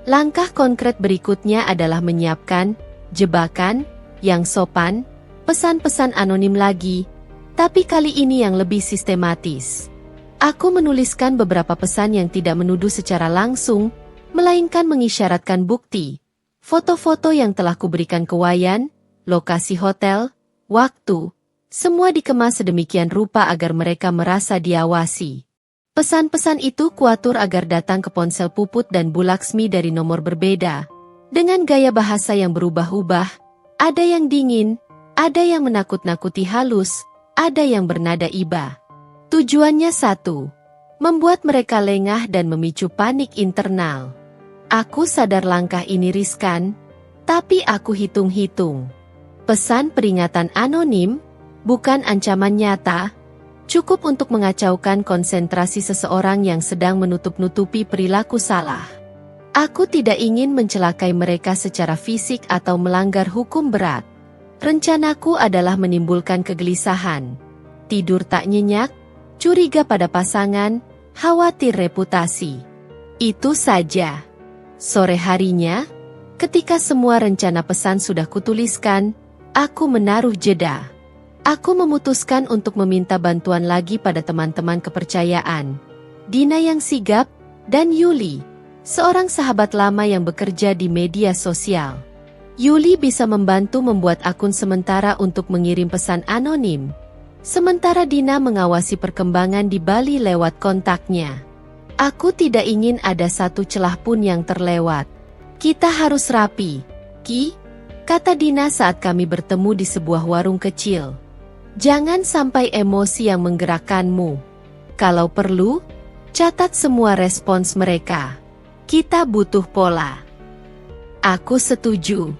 Langkah konkret berikutnya adalah menyiapkan jebakan yang sopan, pesan-pesan anonim lagi, tapi kali ini yang lebih sistematis. Aku menuliskan beberapa pesan yang tidak menuduh secara langsung, melainkan mengisyaratkan bukti, foto-foto yang telah kuberikan ke Wayan, lokasi hotel, waktu, semua dikemas sedemikian rupa agar mereka merasa diawasi. Pesan-pesan itu kuatur agar datang ke ponsel Puput dan Bu Laksmi dari nomor berbeda, dengan gaya bahasa yang berubah-ubah, ada yang dingin, ada yang menakut-nakuti halus, ada yang bernada iba. Tujuannya satu, membuat mereka lengah dan memicu panik internal. Aku sadar langkah ini riskan, tapi aku hitung-hitung. Pesan peringatan anonim, bukan ancaman nyata, cukup untuk mengacaukan konsentrasi seseorang yang sedang menutup-nutupi perilaku salah. Aku tidak ingin mencelakai mereka secara fisik atau melanggar hukum berat. Rencanaku adalah menimbulkan kegelisahan, tidur tak nyenyak, curiga pada pasangan, khawatir reputasi. Itu saja. Sore harinya, ketika semua rencana pesan sudah kutuliskan, aku menaruh jeda. Aku memutuskan untuk meminta bantuan lagi pada teman-teman kepercayaan, Dina yang sigap, dan Yuli, seorang sahabat lama yang bekerja di media sosial. Yuli bisa membantu membuat akun sementara untuk mengirim pesan anonim, sementara Dina mengawasi perkembangan di Bali lewat kontaknya. Aku tidak ingin ada satu celah pun yang terlewat. Kita harus rapi, Ki, kata Dina saat kami bertemu di sebuah warung kecil. Jangan sampai emosi yang menggerakkanmu. Kalau perlu, catat semua respons mereka. Kita butuh pola. Aku setuju.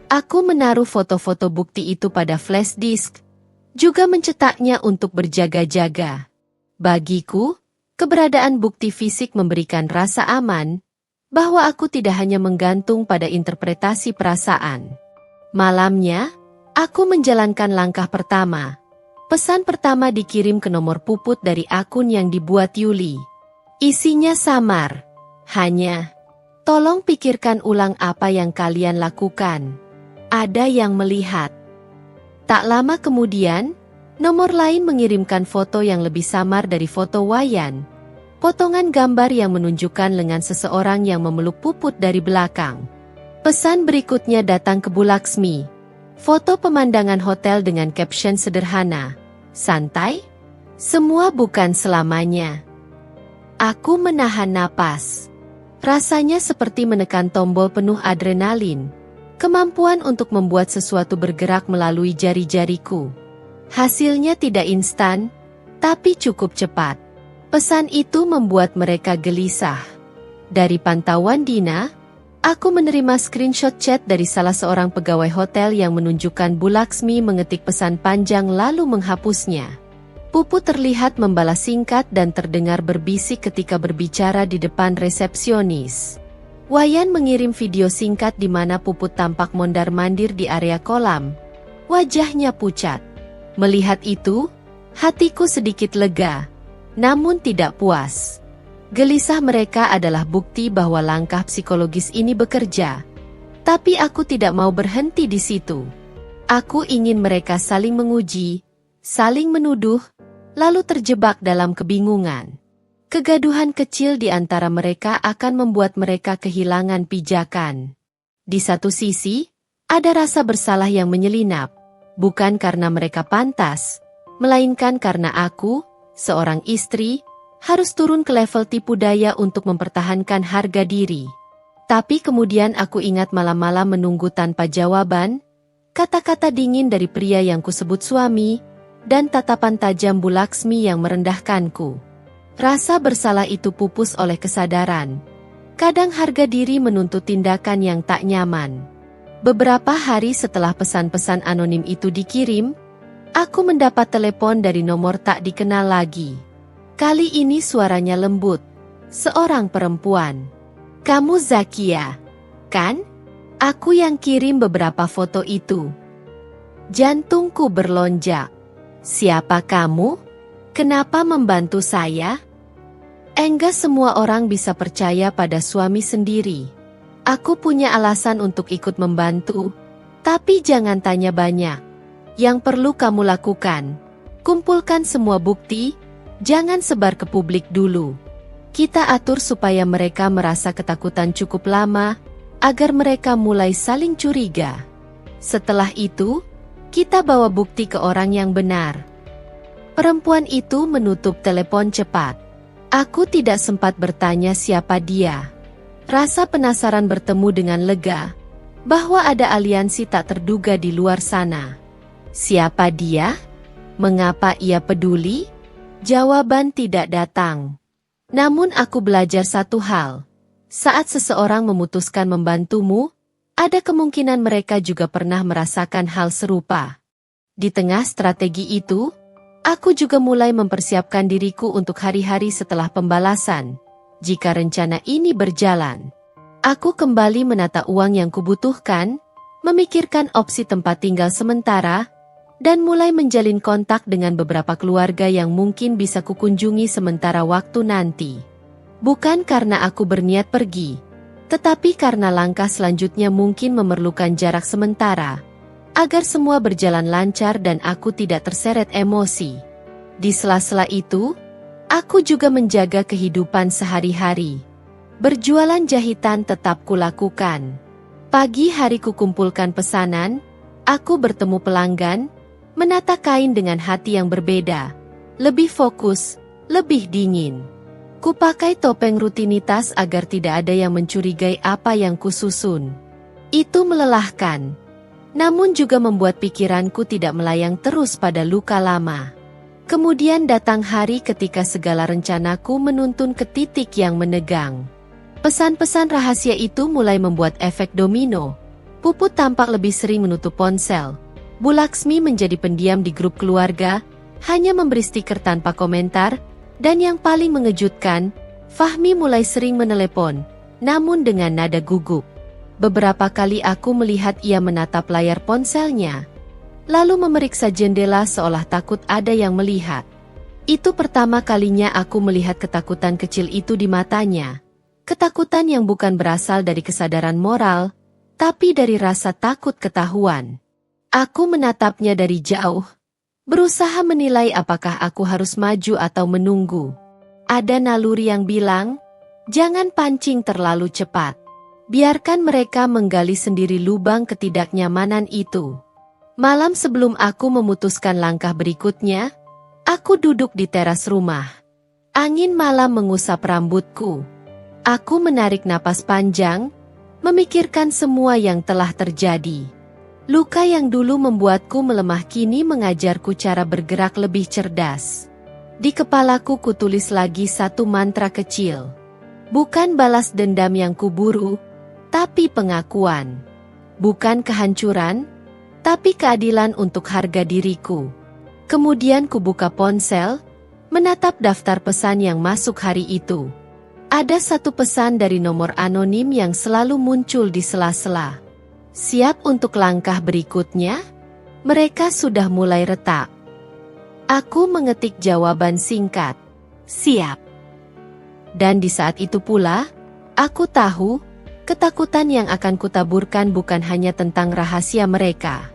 Aku menaruh foto-foto bukti itu pada flash disk, juga mencetaknya untuk berjaga-jaga. Bagiku, keberadaan bukti fisik memberikan rasa aman, bahwa aku tidak hanya menggantung pada interpretasi perasaan. Malamnya, aku menjalankan langkah pertama. Pesan pertama dikirim ke nomor Puput dari akun yang dibuat Yuli. Isinya samar. Hanya, tolong pikirkan ulang apa yang kalian lakukan. Ada yang melihat. Tak lama kemudian, nomor lain mengirimkan foto yang lebih samar dari foto Wayan. Potongan gambar yang menunjukkan lengan seseorang yang memeluk Puput dari belakang. Pesan berikutnya datang ke Bu Laksmi. Foto pemandangan hotel dengan caption sederhana. Santai? Semua bukan selamanya. Aku menahan napas. Rasanya seperti menekan tombol penuh adrenalin. Kemampuan untuk membuat sesuatu bergerak melalui jari-jariku. Hasilnya tidak instan, tapi cukup cepat. Pesan itu membuat mereka gelisah. Dari pantauan Dina, Aku menerima screenshot chat dari salah seorang pegawai hotel yang menunjukkan Bu Laksmi mengetik pesan panjang lalu menghapusnya. Pupu terlihat membalas singkat dan terdengar berbisik ketika berbicara di depan resepsionis. Wayan mengirim video singkat di mana Pupu tampak mondar-mandir di area kolam. Wajahnya pucat. Melihat itu, hatiku sedikit lega, namun tidak puas. Gelisah mereka adalah bukti bahwa langkah psikologis ini bekerja. Tapi aku tidak mau berhenti di situ. Aku ingin mereka saling menguji, saling menuduh, lalu terjebak dalam kebingungan. Kegaduhan kecil di antara mereka akan membuat mereka kehilangan pijakan. Di satu sisi, ada rasa bersalah yang menyelinap, bukan karena mereka pantas, melainkan karena aku, seorang istri, harus turun ke level tipu daya untuk mempertahankan harga diri. Tapi kemudian aku ingat malam-malam menunggu tanpa jawaban, kata-kata dingin dari pria yang kusebut suami, dan tatapan tajam Bu Laksmi yang merendahkanku. Rasa bersalah itu pupus oleh kesadaran. Kadang harga diri menuntut tindakan yang tak nyaman. Beberapa hari setelah pesan-pesan anonim itu dikirim, aku mendapat telepon dari nomor tak dikenal lagi. Kali ini suaranya lembut. Seorang perempuan. Kamu Zakia, kan? Aku yang kirim beberapa foto itu. Jantungku berlonjak. Siapa kamu? Kenapa membantu saya? Enggak semua orang bisa percaya pada suami sendiri. Aku punya alasan untuk ikut membantu. Tapi jangan tanya banyak. Yang perlu kamu lakukan, kumpulkan semua bukti. Jangan sebar ke publik dulu. Kita atur supaya mereka merasa ketakutan cukup lama, agar mereka mulai saling curiga. Setelah itu, kita bawa bukti ke orang yang benar. Perempuan itu menutup telepon cepat. Aku tidak sempat bertanya siapa dia. Rasa penasaran bertemu dengan lega, bahwa ada aliansi tak terduga di luar sana. Siapa dia? Mengapa ia peduli? Jawaban tidak datang. Namun aku belajar satu hal. Saat seseorang memutuskan membantumu, ada kemungkinan mereka juga pernah merasakan hal serupa. Di tengah strategi itu, aku juga mulai mempersiapkan diriku untuk hari-hari setelah pembalasan. Jika rencana ini berjalan, aku kembali menata uang yang kubutuhkan, memikirkan opsi tempat tinggal sementara, dan mulai menjalin kontak dengan beberapa keluarga yang mungkin bisa kukunjungi sementara waktu nanti. Bukan karena aku berniat pergi, tetapi karena langkah selanjutnya mungkin memerlukan jarak sementara, agar semua berjalan lancar dan aku tidak terseret emosi. Di sela-sela itu, aku juga menjaga kehidupan sehari-hari. Berjualan jahitan tetap kulakukan. Pagi hari kukumpulkan pesanan, aku bertemu pelanggan, menata kain dengan hati yang berbeda, lebih fokus, lebih dingin. Kupakai topeng rutinitas agar tidak ada yang mencurigai apa yang kususun. Itu melelahkan, namun juga membuat pikiranku tidak melayang terus pada luka lama. Kemudian datang hari ketika segala rencanaku menuntun ke titik yang menegang. Pesan-pesan rahasia itu mulai membuat efek domino. Puput tampak lebih sering menutup ponsel. Bu Laksmi menjadi pendiam di grup keluarga, hanya memberi stiker tanpa komentar, dan yang paling mengejutkan, Fahmi mulai sering menelepon, namun dengan nada gugup. Beberapa kali aku melihat ia menatap layar ponselnya, lalu memeriksa jendela seolah takut ada yang melihat. Itu pertama kalinya aku melihat ketakutan kecil itu di matanya. Ketakutan yang bukan berasal dari kesadaran moral, tapi dari rasa takut ketahuan. Aku menatapnya dari jauh, berusaha menilai apakah aku harus maju atau menunggu. Ada naluri yang bilang, jangan pancing terlalu cepat. Biarkan mereka menggali sendiri lubang ketidaknyamanan itu. Malam sebelum aku memutuskan langkah berikutnya, aku duduk di teras rumah. Angin malam mengusap rambutku. Aku menarik napas panjang, memikirkan semua yang telah terjadi. Luka yang dulu membuatku melemah kini mengajarku cara bergerak lebih cerdas. Di kepalaku kutulis lagi satu mantra kecil. Bukan balas dendam yang kuburu, tapi pengakuan. Bukan kehancuran, tapi keadilan untuk harga diriku. Kemudian kubuka ponsel, menatap daftar pesan yang masuk hari itu. Ada satu pesan dari nomor anonim yang selalu muncul di sela-sela. Siap untuk langkah berikutnya? Mereka sudah mulai retak. Aku mengetik jawaban singkat. Siap. Dan di saat itu pula, aku tahu, ketakutan yang akan kutaburkan bukan hanya tentang rahasia mereka.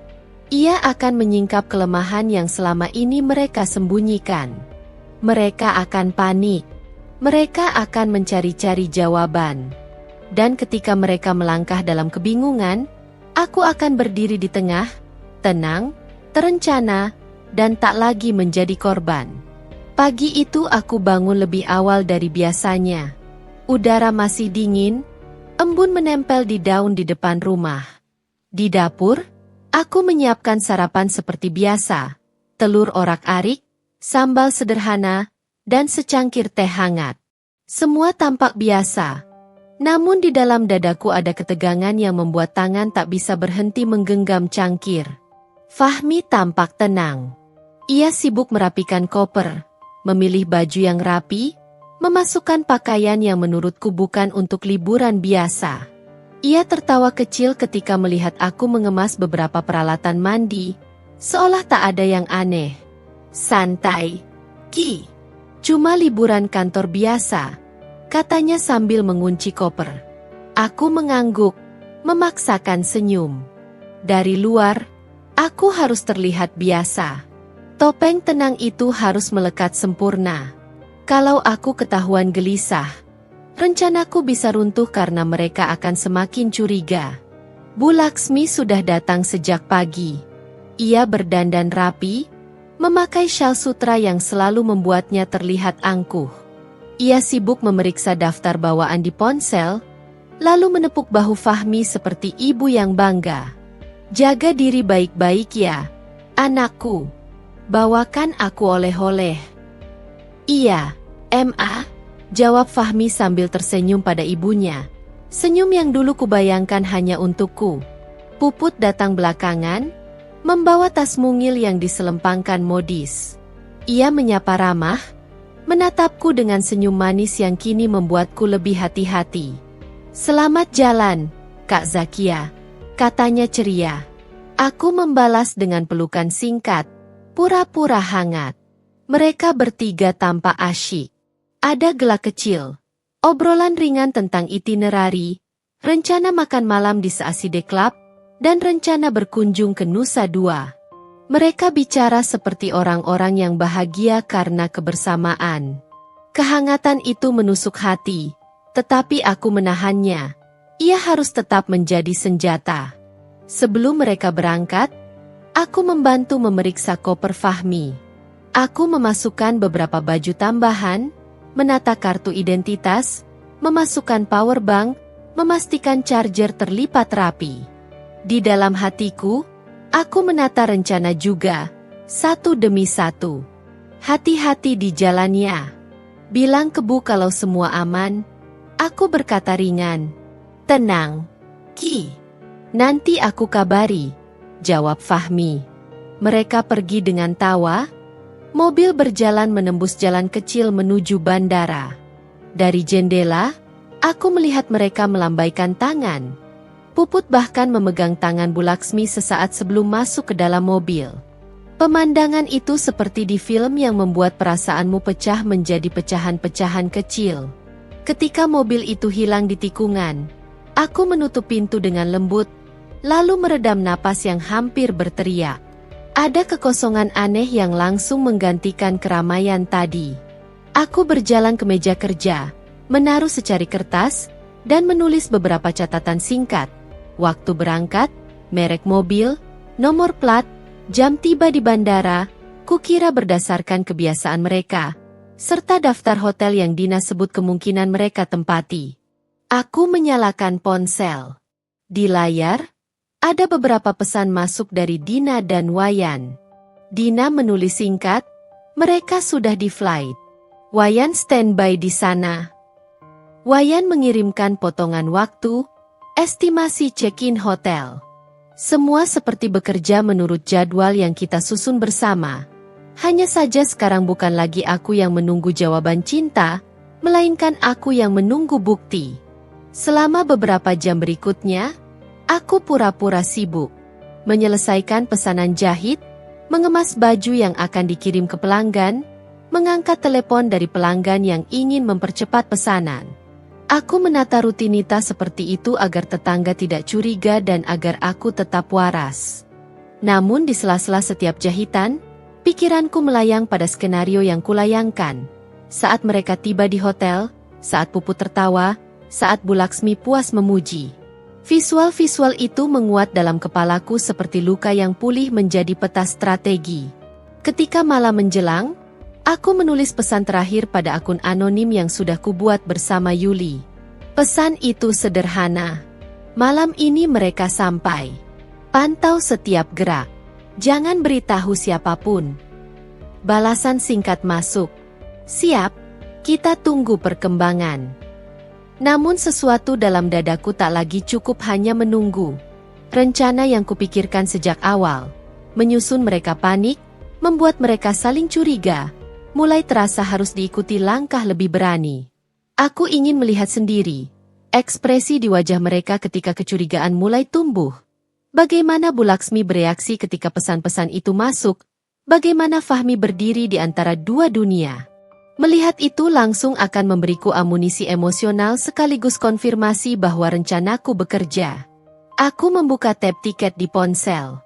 Ia akan menyingkap kelemahan yang selama ini mereka sembunyikan. Mereka akan panik. Mereka akan mencari-cari jawaban. Dan ketika mereka melangkah dalam kebingungan, aku akan berdiri di tengah, tenang, terencana, dan tak lagi menjadi korban. Pagi itu aku bangun lebih awal dari biasanya. Udara masih dingin, embun menempel di daun di depan rumah. Di dapur, aku menyiapkan sarapan seperti biasa, telur orak-arik, sambal sederhana, dan secangkir teh hangat. Semua tampak biasa. Namun di dalam dadaku ada ketegangan yang membuat tangan tak bisa berhenti menggenggam cangkir. Fahmi tampak tenang. Ia sibuk merapikan koper, memilih baju yang rapi, memasukkan pakaian yang menurutku bukan untuk liburan biasa. Ia tertawa kecil ketika melihat aku mengemas beberapa peralatan mandi, seolah tak ada yang aneh. Santai, Ki. Cuma liburan kantor biasa, katanya sambil mengunci koper. Aku mengangguk, memaksakan senyum. Dari luar, aku harus terlihat biasa. Topeng tenang itu harus melekat sempurna. Kalau aku ketahuan gelisah, rencanaku bisa runtuh karena mereka akan semakin curiga. Bu Laksmi sudah datang sejak pagi. Ia berdandan rapi, memakai syal sutra yang selalu membuatnya terlihat angkuh. Ia sibuk memeriksa daftar bawaan di ponsel, lalu menepuk bahu Fahmi seperti ibu yang bangga. Jaga diri baik-baik ya, anakku. Bawakan aku oleh-oleh. Iya, Ma. Jawab Fahmi sambil tersenyum pada ibunya. Senyum yang dulu kubayangkan hanya untukku. Puput datang belakangan, membawa tas mungil yang diselempangkan modis. Ia menyapa ramah, menatapku dengan senyum manis yang kini membuatku lebih hati-hati. Selamat jalan, Kak Zakia, katanya ceria. Aku membalas dengan pelukan singkat, pura-pura hangat. Mereka bertiga tampak asyik. Ada gelak kecil, obrolan ringan tentang itinerari, rencana makan malam di Seaside Club, dan rencana berkunjung ke Nusa Dua. Mereka bicara seperti orang-orang yang bahagia karena kebersamaan. Kehangatan itu menusuk hati, tetapi aku menahannya. Ia harus tetap menjadi senjata. Sebelum mereka berangkat, aku membantu memeriksa koper Fahmi. Aku memasukkan beberapa baju tambahan, menata kartu identitas, memasukkan power bank, memastikan charger terlipat rapi. Di dalam hatiku, aku menata rencana juga, satu demi satu. Hati-hati di jalannya. Bilang ke Bu kalau semua aman. Aku berkata ringan. Tenang, Ki. Nanti aku kabari, jawab Fahmi. Mereka pergi dengan tawa. Mobil berjalan menembus jalan kecil menuju bandara. Dari jendela, aku melihat mereka melambaikan tangan. Puput bahkan memegang tangan Bu Laksmi sesaat sebelum masuk ke dalam mobil. Pemandangan itu seperti di film yang membuat perasaanmu pecah menjadi pecahan-pecahan kecil. Ketika mobil itu hilang di tikungan, aku menutup pintu dengan lembut, lalu meredam napas yang hampir berteriak. Ada kekosongan aneh yang langsung menggantikan keramaian tadi. Aku berjalan ke meja kerja, menaruh secari kertas, dan menulis beberapa catatan singkat. Waktu berangkat, merek mobil, nomor plat, jam tiba di bandara, kukira berdasarkan kebiasaan mereka, serta daftar hotel yang Dina sebut kemungkinan mereka tempati. Aku menyalakan ponsel. Di layar, ada beberapa pesan masuk dari Dina dan Wayan. Dina menulis singkat, mereka sudah di flight. Wayan standby di sana. Wayan mengirimkan potongan waktu, Estimasi check-in hotel. Semua seperti bekerja menurut jadwal yang kita susun bersama. Hanya saja sekarang bukan lagi aku yang menunggu jawaban cinta, melainkan aku yang menunggu bukti. Selama beberapa jam berikutnya, aku pura-pura sibuk. Menyelesaikan pesanan jahit, mengemas baju yang akan dikirim ke pelanggan, mengangkat telepon dari pelanggan yang ingin mempercepat pesanan. Aku menata rutinitas seperti itu agar tetangga tidak curiga dan agar aku tetap waras. Namun di sela-sela setiap jahitan, pikiranku melayang pada skenario yang kulayangkan. Saat mereka tiba di hotel, saat Pupu tertawa, saat Bu Laksmi puas memuji. Visual-visual itu menguat dalam kepalaku seperti luka yang pulih menjadi peta strategi. Ketika malam menjelang, aku menulis pesan terakhir pada akun anonim yang sudah kubuat bersama Yuli. Pesan itu sederhana. Malam ini mereka sampai. Pantau setiap gerak. Jangan beritahu siapapun. Balasan singkat masuk. Siap, kita tunggu perkembangan. Namun sesuatu dalam dadaku tak lagi cukup hanya menunggu. Rencana yang kupikirkan sejak awal, menyusun mereka panik, membuat mereka saling curiga, mulai terasa harus diikuti langkah lebih berani. Aku ingin melihat sendiri ekspresi di wajah mereka ketika kecurigaan mulai tumbuh. Bagaimana Bu Laksmi bereaksi ketika pesan-pesan itu masuk? Bagaimana Fahmi berdiri di antara dua dunia? Melihat itu langsung akan memberiku amunisi emosional sekaligus konfirmasi bahwa rencanaku bekerja. Aku membuka tab tiket di ponsel.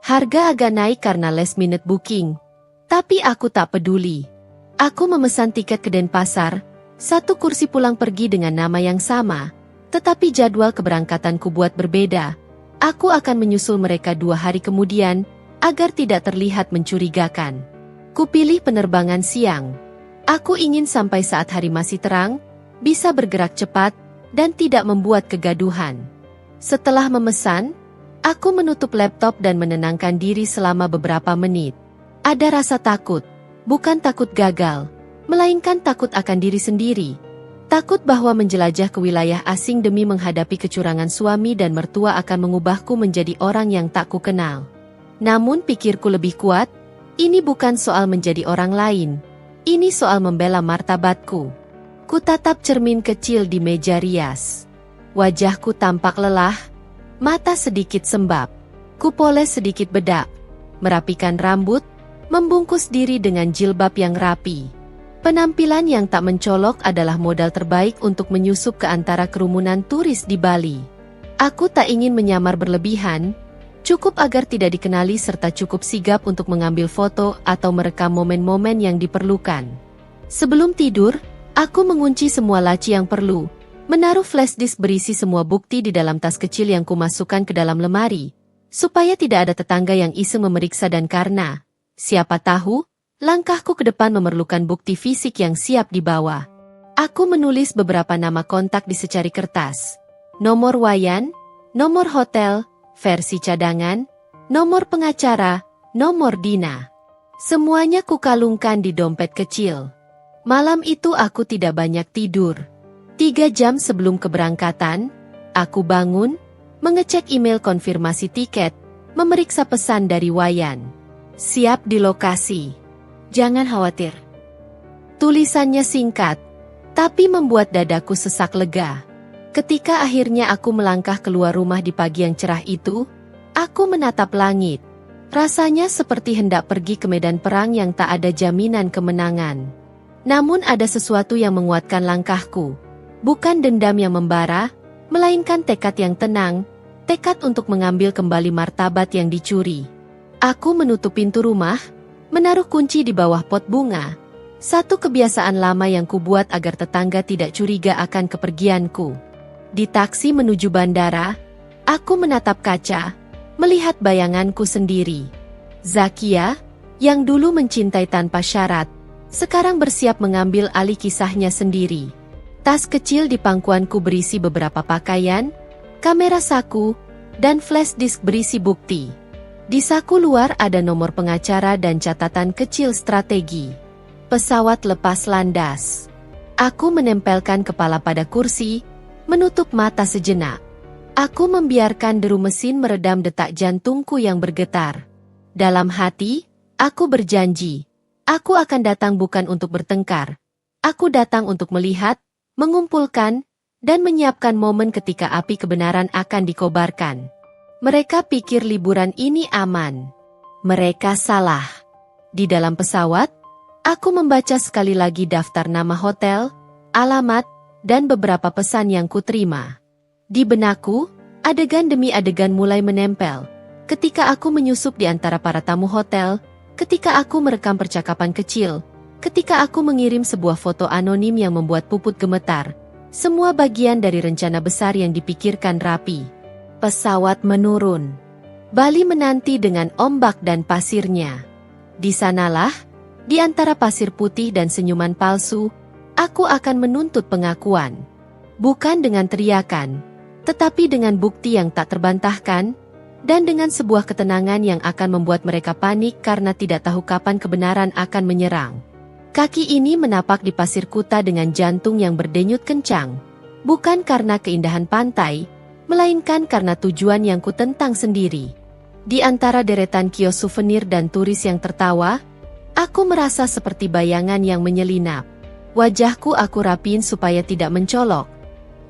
Harga agak naik karena last minute booking. Tapi aku tak peduli. Aku memesan tiket ke Denpasar, satu kursi pulang pergi dengan nama yang sama, tetapi jadwal keberangkatanku buat berbeda. Aku akan menyusul mereka 2 hari kemudian, agar tidak terlihat mencurigakan. Kupilih penerbangan siang. Aku ingin sampai saat hari masih terang, bisa bergerak cepat, dan tidak membuat kegaduhan. Setelah memesan, aku menutup laptop dan menenangkan diri selama beberapa menit. Ada rasa takut, bukan takut gagal, melainkan takut akan diri sendiri. Takut bahwa menjelajah ke wilayah asing demi menghadapi kecurangan suami dan mertua akan mengubahku menjadi orang yang tak ku kenal. Namun pikirku lebih kuat, ini bukan soal menjadi orang lain. Ini soal membela martabatku. Ku tatap cermin kecil di meja rias. Wajahku tampak lelah, mata sedikit sembab. Ku poles sedikit bedak, merapikan rambut, membungkus diri dengan jilbab yang rapi. Penampilan yang tak mencolok adalah modal terbaik untuk menyusup ke antara kerumunan turis di Bali. Aku tak ingin menyamar berlebihan, cukup agar tidak dikenali serta cukup sigap untuk mengambil foto atau merekam momen-momen yang diperlukan. Sebelum tidur, aku mengunci semua laci yang perlu, menaruh flash disk berisi semua bukti di dalam tas kecil yang kumasukkan ke dalam lemari, supaya tidak ada tetangga yang iseng memeriksa dan karena, siapa tahu, langkahku ke depan memerlukan bukti fisik yang siap dibawa. Aku menulis beberapa nama kontak di secari kertas. Nomor Wayan, nomor hotel, versi cadangan, nomor pengacara, nomor Dina. Semuanya kukalungkan di dompet kecil. Malam itu aku tidak banyak tidur. 3 jam sebelum keberangkatan, aku bangun, mengecek email konfirmasi tiket, memeriksa pesan dari Wayan. Siap di lokasi. Jangan khawatir. Tulisannya singkat, tapi membuat dadaku sesak lega. Ketika akhirnya aku melangkah keluar rumah di pagi yang cerah itu, aku menatap langit. Rasanya seperti hendak pergi ke medan perang yang tak ada jaminan kemenangan. Namun ada sesuatu yang menguatkan langkahku. Bukan dendam yang membara, melainkan tekad yang tenang, tekad untuk mengambil kembali martabat yang dicuri. Aku menutup pintu rumah, menaruh kunci di bawah pot bunga. Satu kebiasaan lama yang kubuat agar tetangga tidak curiga akan kepergianku. Di taksi menuju bandara, aku menatap kaca, melihat bayanganku sendiri. Zakia, yang dulu mencintai tanpa syarat, sekarang bersiap mengambil alih kisahnya sendiri. Tas kecil di pangkuanku berisi beberapa pakaian, kamera saku, dan flash disk berisi bukti. Di saku luar ada nomor pengacara dan catatan kecil strategi. Pesawat lepas landas. Aku menempelkan kepala pada kursi, menutup mata sejenak. Aku membiarkan deru mesin meredam detak jantungku yang bergetar. Dalam hati, aku berjanji, aku akan datang bukan untuk bertengkar. Aku datang untuk melihat, mengumpulkan, dan menyiapkan momen ketika api kebenaran akan dikobarkan. Mereka pikir liburan ini aman. Mereka salah. Di dalam pesawat, aku membaca sekali lagi daftar nama hotel, alamat, dan beberapa pesan yang kuterima. Di benakku, adegan demi adegan mulai menempel. Ketika aku menyusup di antara para tamu hotel, ketika aku merekam percakapan kecil, ketika aku mengirim sebuah foto anonim yang membuat Puput gemetar, semua bagian dari rencana besar yang dipikirkan rapi. Pesawat menurun. Bali menanti dengan ombak dan pasirnya. Di sanalah, di antara pasir putih dan senyuman palsu, aku akan menuntut pengakuan. Bukan dengan teriakan, tetapi dengan bukti yang tak terbantahkan, dan dengan sebuah ketenangan yang akan membuat mereka panik karena tidak tahu kapan kebenaran akan menyerang. Kaki ini menapak di pasir kuta dengan jantung yang berdenyut kencang, bukan karena keindahan pantai, melainkan karena tujuan yang kutentang sendiri. Di antara deretan kios souvenir dan turis yang tertawa, aku merasa seperti bayangan yang menyelinap. Wajahku aku rapin supaya tidak mencolok.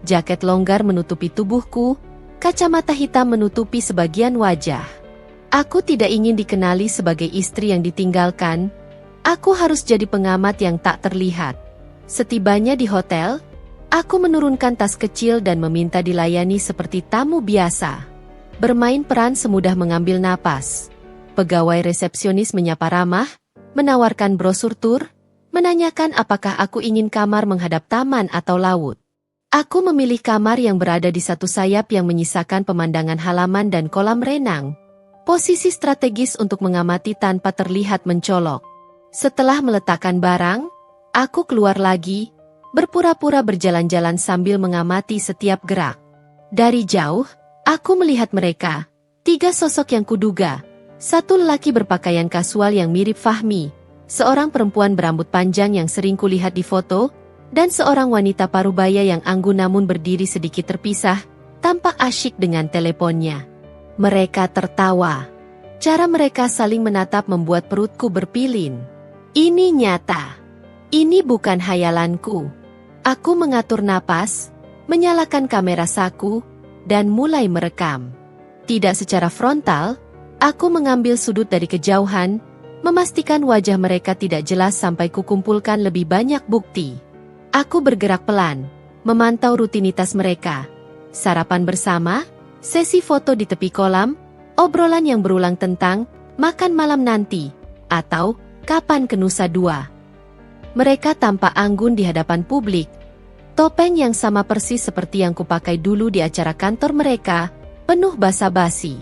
Jaket longgar menutupi tubuhku, kacamata hitam menutupi sebagian wajah. Aku tidak ingin dikenali sebagai istri yang ditinggalkan. Aku harus jadi pengamat yang tak terlihat. Setibanya di hotel, aku menurunkan tas kecil dan meminta dilayani seperti tamu biasa. Bermain peran semudah mengambil napas. Pegawai resepsionis menyapa ramah, menawarkan brosur tur, menanyakan apakah aku ingin kamar menghadap taman atau laut. Aku memilih kamar yang berada di satu sayap yang menyisakan pemandangan halaman dan kolam renang. Posisi strategis untuk mengamati tanpa terlihat mencolok. Setelah meletakkan barang, aku keluar lagi, berpura-pura berjalan-jalan sambil mengamati setiap gerak. Dari jauh, aku melihat mereka, 3 sosok yang kuduga. Satu lelaki berpakaian kasual yang mirip Fahmi, seorang perempuan berambut panjang yang sering kulihat di foto, dan seorang wanita parubaya yang anggun namun berdiri sedikit terpisah, tampak asyik dengan teleponnya. Mereka tertawa. Cara mereka saling menatap membuat perutku berpilin. Ini nyata. Ini bukan hayalanku. Aku mengatur napas, menyalakan kamera saku, dan mulai merekam. Tidak secara frontal, aku mengambil sudut dari kejauhan, memastikan wajah mereka tidak jelas sampai kukumpulkan lebih banyak bukti. Aku bergerak pelan, memantau rutinitas mereka. Sarapan bersama, sesi foto di tepi kolam, obrolan yang berulang tentang makan malam nanti, atau kapan ke Nusa Dua. Mereka tampak anggun di hadapan publik. Topeng yang sama persis seperti yang kupakai dulu di acara kantor mereka, penuh basa-basi.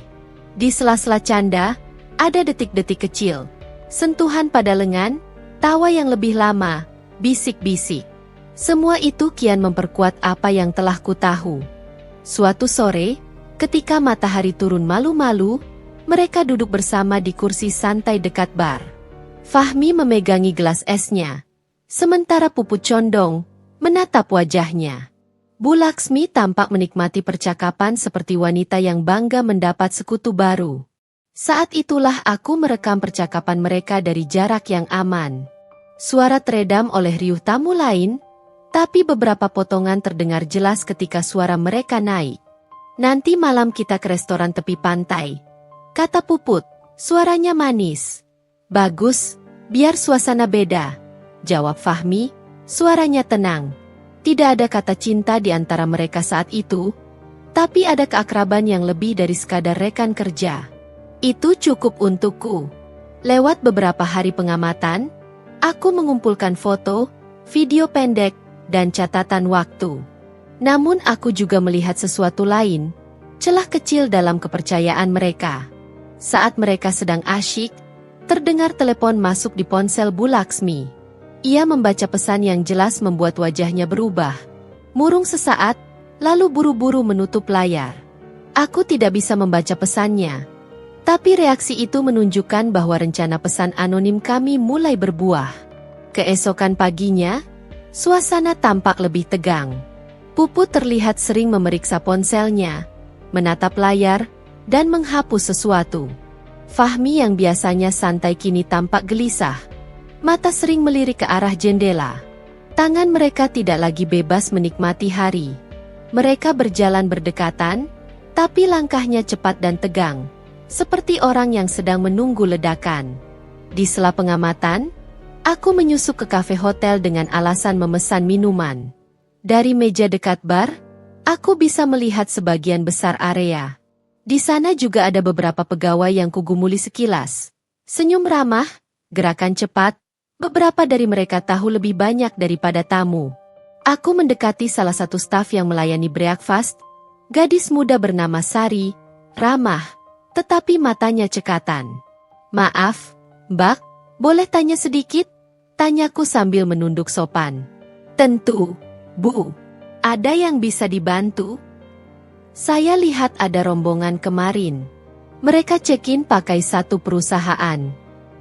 Di sela-sela canda, ada detik-detik kecil. Sentuhan pada lengan, tawa yang lebih lama, bisik-bisik. Semua itu kian memperkuat apa yang telah ku tahu. Suatu sore, ketika matahari turun malu-malu, mereka duduk bersama di kursi santai dekat bar. Fahmi memegangi gelas esnya, sementara Puput condong, menatap wajahnya. Bu Laksmi tampak menikmati percakapan seperti wanita yang bangga mendapat sekutu baru. Saat itulah aku merekam percakapan mereka dari jarak yang aman. Suara teredam oleh riuh tamu lain, tapi beberapa potongan terdengar jelas ketika suara mereka naik. Nanti malam kita ke restoran tepi pantai, kata Puput, suaranya manis. Bagus, biar suasana beda, jawab Fahmi, suaranya tenang. Tidak ada kata cinta di antara mereka saat itu, tapi ada keakraban yang lebih dari sekadar rekan kerja. Itu cukup untukku. Lewat beberapa hari pengamatan, aku mengumpulkan foto, video pendek, dan catatan waktu. Namun aku juga melihat sesuatu lain, celah kecil dalam kepercayaan mereka. Saat mereka sedang asyik, terdengar telepon masuk di ponsel Bu Laksmi. Ia membaca pesan yang jelas membuat wajahnya berubah. Murung sesaat, lalu buru-buru menutup layar. Aku tidak bisa membaca pesannya. Tapi reaksi itu menunjukkan bahwa rencana pesan anonim kami mulai berbuah. Keesokan paginya, suasana tampak lebih tegang. Puput terlihat sering memeriksa ponselnya, menatap layar, dan menghapus sesuatu. Fahmi yang biasanya santai kini tampak gelisah. Mata sering melirik ke arah jendela. Tangan mereka tidak lagi bebas menikmati hari. Mereka berjalan berdekatan, tapi langkahnya cepat dan tegang, seperti orang yang sedang menunggu ledakan. Di sela pengamatan, aku menyusup ke kafe hotel dengan alasan memesan minuman. Dari meja dekat bar, aku bisa melihat sebagian besar area. Di sana juga ada beberapa pegawai yang kugumuli sekilas. Senyum ramah, gerakan cepat, beberapa dari mereka tahu lebih banyak daripada tamu. Aku mendekati salah satu staf yang melayani breakfast, gadis muda bernama Sari, ramah, tetapi matanya cekatan. "Maaf, Mbak, boleh tanya sedikit?" Tanyaku sambil menunduk sopan. "Tentu, Bu. Ada yang bisa dibantu?" Saya lihat ada rombongan kemarin. Mereka check-in pakai satu perusahaan.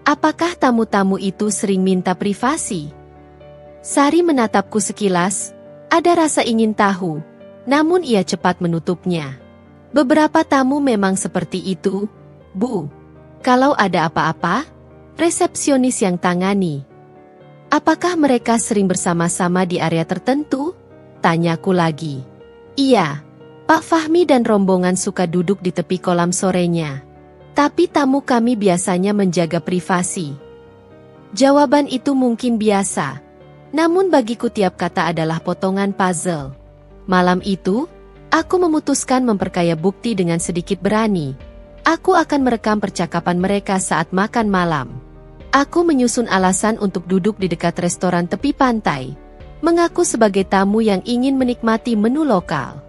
Apakah tamu-tamu itu sering minta privasi? Sari menatapku sekilas, ada rasa ingin tahu, namun ia cepat menutupnya. "Beberapa tamu memang seperti itu, Bu. Kalau ada apa-apa, resepsionis yang tangani." "Apakah mereka sering bersama-sama di area tertentu?" Tanyaku lagi. "Iya, Pak Fahmi dan rombongan suka duduk di tepi kolam sorenya. Tapi tamu kami biasanya menjaga privasi." Jawaban itu mungkin biasa, namun bagiku tiap kata adalah potongan puzzle. Malam itu, aku memutuskan memperkaya bukti dengan sedikit berani. Aku akan merekam percakapan mereka saat makan malam. Aku menyusun alasan untuk duduk di dekat restoran tepi pantai, mengaku sebagai tamu yang ingin menikmati menu lokal.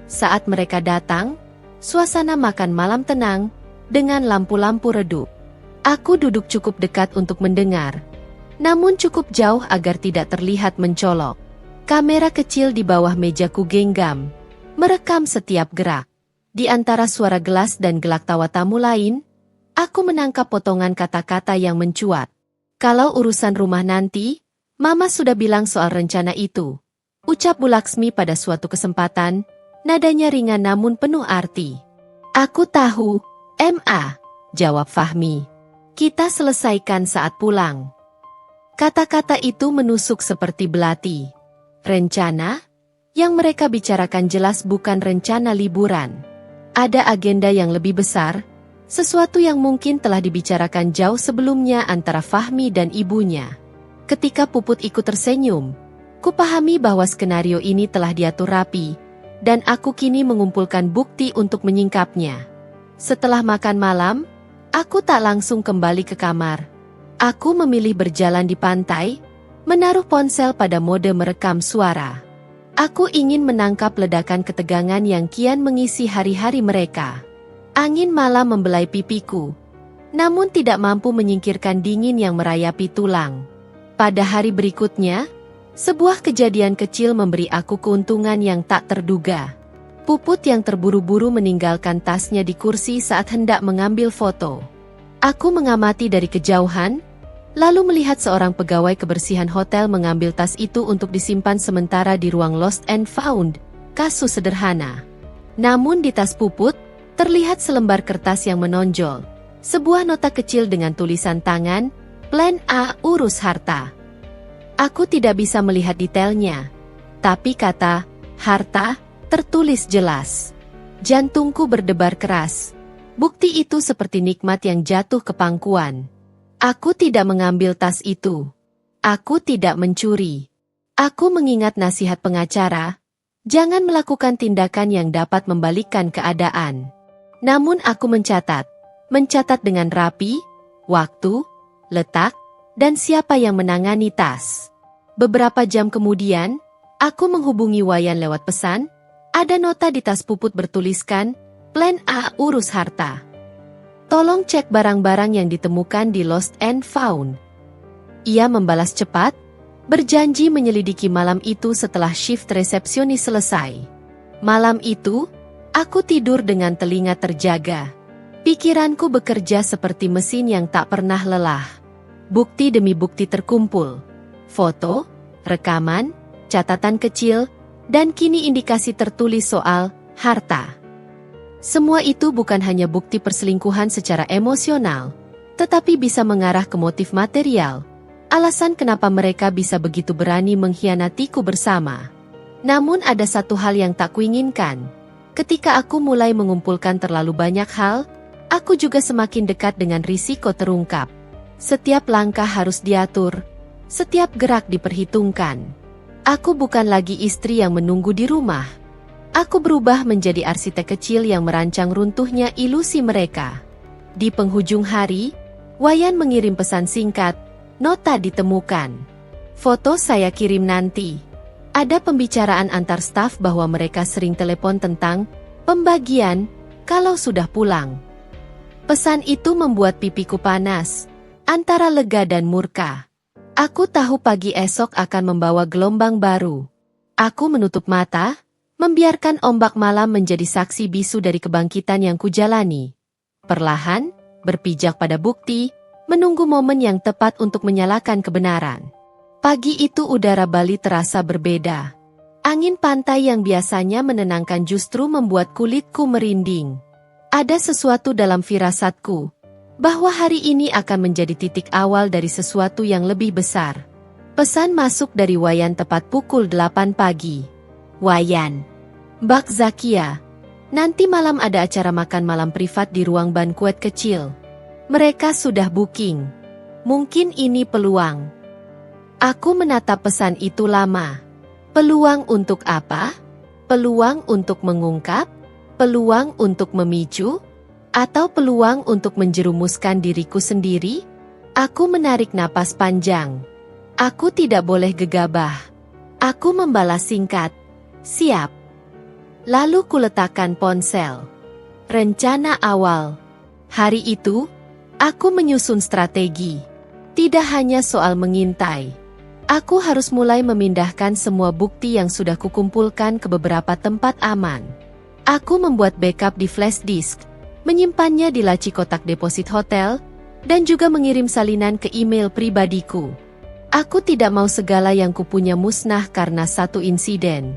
Saat mereka datang, suasana makan malam tenang, dengan lampu-lampu redup. Aku duduk cukup dekat untuk mendengar, namun cukup jauh agar tidak terlihat mencolok. Kamera kecil di bawah mejaku genggam, merekam setiap gerak. Di antara suara gelas dan gelak tawa tamu lain, aku menangkap potongan kata-kata yang mencuat. "Kalau urusan rumah nanti, Mama sudah bilang soal rencana itu," ucap Bu Laksmi pada suatu kesempatan, nadanya ringan namun penuh arti. "Aku tahu, Ma," jawab Fahmi. "Kita selesaikan saat pulang." Kata-kata itu menusuk seperti belati. Rencana? Yang mereka bicarakan jelas bukan rencana liburan. Ada agenda yang lebih besar, sesuatu yang mungkin telah dibicarakan jauh sebelumnya antara Fahmi dan ibunya. Ketika Puput ikut tersenyum, kupahami bahwa skenario ini telah diatur rapi, dan aku kini mengumpulkan bukti untuk menyingkapnya. Setelah makan malam, aku tak langsung kembali ke kamar. Aku memilih berjalan di pantai, menaruh ponsel pada mode merekam suara. Aku ingin menangkap ledakan ketegangan yang kian mengisi hari-hari mereka. Angin malam membelai pipiku, namun tidak mampu menyingkirkan dingin yang merayapi tulang. Pada hari berikutnya, sebuah kejadian kecil memberi aku keuntungan yang tak terduga. Puput yang terburu-buru meninggalkan tasnya di kursi saat hendak mengambil foto. Aku mengamati dari kejauhan, lalu melihat seorang pegawai kebersihan hotel mengambil tas itu untuk disimpan sementara di ruang Lost and Found, kasus sederhana. Namun di tas Puput, terlihat selembar kertas yang menonjol. Sebuah nota kecil dengan tulisan tangan, "Plan A, urus harta." Aku tidak bisa melihat detailnya, tapi kata "harta" tertulis jelas. Jantungku berdebar keras. Bukti itu seperti nikmat yang jatuh ke pangkuan. Aku tidak mengambil tas itu. Aku tidak mencuri. Aku mengingat nasihat pengacara, jangan melakukan tindakan yang dapat membalikkan keadaan. Namun aku mencatat dengan rapi, waktu, letak, dan siapa yang menangani tas. Beberapa jam kemudian, aku menghubungi Wayan lewat pesan. Ada nota di tas Puput bertuliskan, "Plan A, urus harta. Tolong cek barang-barang yang ditemukan di Lost and Found." Ia membalas cepat, berjanji menyelidiki malam itu setelah shift resepsionis selesai. Malam itu, aku tidur dengan telinga terjaga. Pikiranku bekerja seperti mesin yang tak pernah lelah. Bukti demi bukti terkumpul. Foto, rekaman, catatan kecil, dan kini indikasi tertulis soal harta. Semua itu bukan hanya bukti perselingkuhan secara emosional, tetapi bisa mengarah ke motif material. Alasan kenapa mereka bisa begitu berani mengkhianatiku bersama. Namun ada satu hal yang tak kuinginkan. Ketika aku mulai mengumpulkan terlalu banyak hal, aku juga semakin dekat dengan risiko terungkap. Setiap langkah harus diatur, setiap gerak diperhitungkan. Aku bukan lagi istri yang menunggu di rumah. Aku berubah menjadi arsitek kecil yang merancang runtuhnya ilusi mereka. Di penghujung hari, Wayan mengirim pesan singkat, "Nota ditemukan. Foto saya kirim nanti." Ada pembicaraan antar staf bahwa mereka sering telepon tentang pembagian kalau sudah pulang. Pesan itu membuat pipiku panas, antara lega dan murka. Aku tahu pagi esok akan membawa gelombang baru. Aku menutup mata, membiarkan ombak malam menjadi saksi bisu dari kebangkitan yang kujalani. Perlahan, berpijak pada bukti, menunggu momen yang tepat untuk menyalakan kebenaran. Pagi itu udara Bali terasa berbeda. Angin pantai yang biasanya menenangkan justru membuat kulitku merinding. Ada sesuatu dalam firasatku, bahwa hari ini akan menjadi titik awal dari sesuatu yang lebih besar. Pesan masuk dari Wayan tepat pukul 8 pagi. "Wayan, Mbak Zakia, nanti malam ada acara makan malam privat di ruang bankuet kecil. Mereka sudah booking. Mungkin ini peluang." Aku menatap pesan itu lama. Peluang untuk apa? Peluang untuk mengungkap? Peluang untuk memicu? Atau peluang untuk menjerumuskan diriku sendiri? Aku menarik napas panjang. Aku tidak boleh gegabah. Aku membalas singkat. "Siap." Lalu kuletakkan ponsel. Rencana awal. Hari itu, aku menyusun strategi. Tidak hanya soal mengintai. Aku harus mulai memindahkan semua bukti yang sudah kukumpulkan ke beberapa tempat aman. Aku membuat backup di flash disk, menyimpannya di laci kotak deposit hotel, dan juga mengirim salinan ke email pribadiku. Aku tidak mau segala yang kupunya musnah karena satu insiden.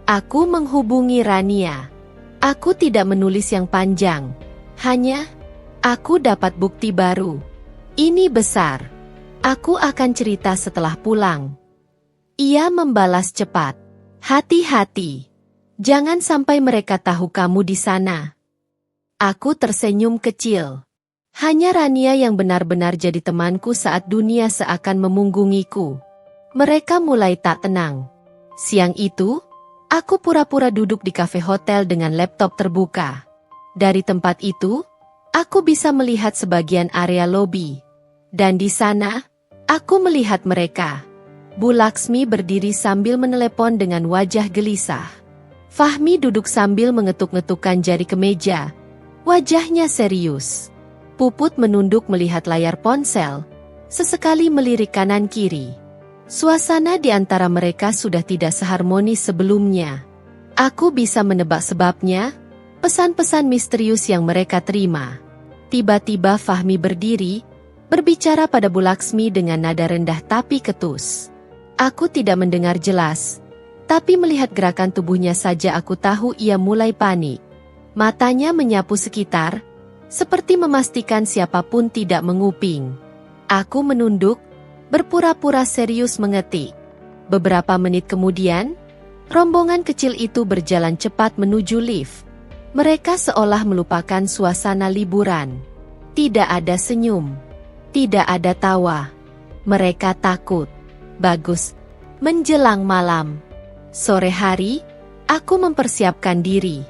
Aku menghubungi Rania. Aku tidak menulis yang panjang. Hanya, aku dapat bukti baru. Ini besar. Aku akan cerita setelah pulang. Ia membalas cepat. "Hati-hati. Jangan sampai mereka tahu kamu di sana." Aku tersenyum kecil. Hanya Rania yang benar-benar jadi temanku saat dunia seakan memunggungiku. Mereka mulai tak tenang. Siang itu, aku pura-pura duduk di kafe hotel dengan laptop terbuka. Dari tempat itu, aku bisa melihat sebagian area lobi. Dan di sana, aku melihat mereka. Bu Laksmi berdiri sambil menelepon dengan wajah gelisah. Fahmi duduk sambil mengetuk-ngetukkan jari ke meja. Wajahnya serius. Puput menunduk melihat layar ponsel, sesekali melirik kanan-kiri. Suasana di antara mereka sudah tidak seharmonis sebelumnya. Aku bisa menebak sebabnya, pesan-pesan misterius yang mereka terima. Tiba-tiba Fahmi berdiri, berbicara pada Bu Laksmi dengan nada rendah tapi ketus. Aku tidak mendengar jelas, tapi melihat gerakan tubuhnya saja aku tahu ia mulai panik. Matanya menyapu sekitar, seperti memastikan siapapun tidak menguping. Aku menunduk, berpura-pura serius mengetik. Beberapa menit kemudian, rombongan kecil itu berjalan cepat menuju lift. Mereka seolah melupakan suasana liburan. Tidak ada senyum. Tidak ada tawa. Mereka takut. Bagus. Menjelang malam. Sore hari, aku mempersiapkan diri.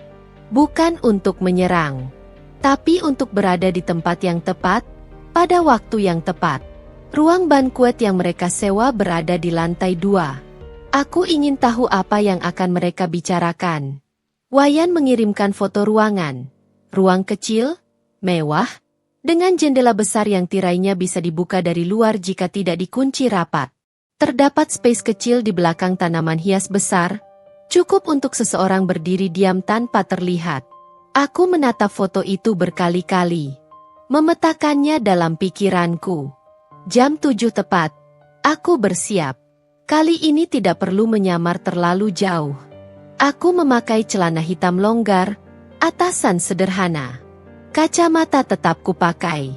Bukan untuk menyerang, tapi untuk berada di tempat yang tepat, pada waktu yang tepat. Ruang bankuet yang mereka sewa berada di lantai 2. Aku ingin tahu apa yang akan mereka bicarakan. Wayan mengirimkan foto ruangan. Ruang kecil, mewah, dengan jendela besar yang tirainya bisa dibuka dari luar jika tidak dikunci rapat. Terdapat space kecil di belakang tanaman hias besar, cukup untuk seseorang berdiri diam tanpa terlihat. Aku menatap foto itu berkali-kali, memetakannya dalam pikiranku. Jam 7 tepat, aku bersiap. Kali ini tidak perlu menyamar terlalu jauh. Aku memakai celana hitam longgar, Atasan sederhana. Kacamata tetap kupakai.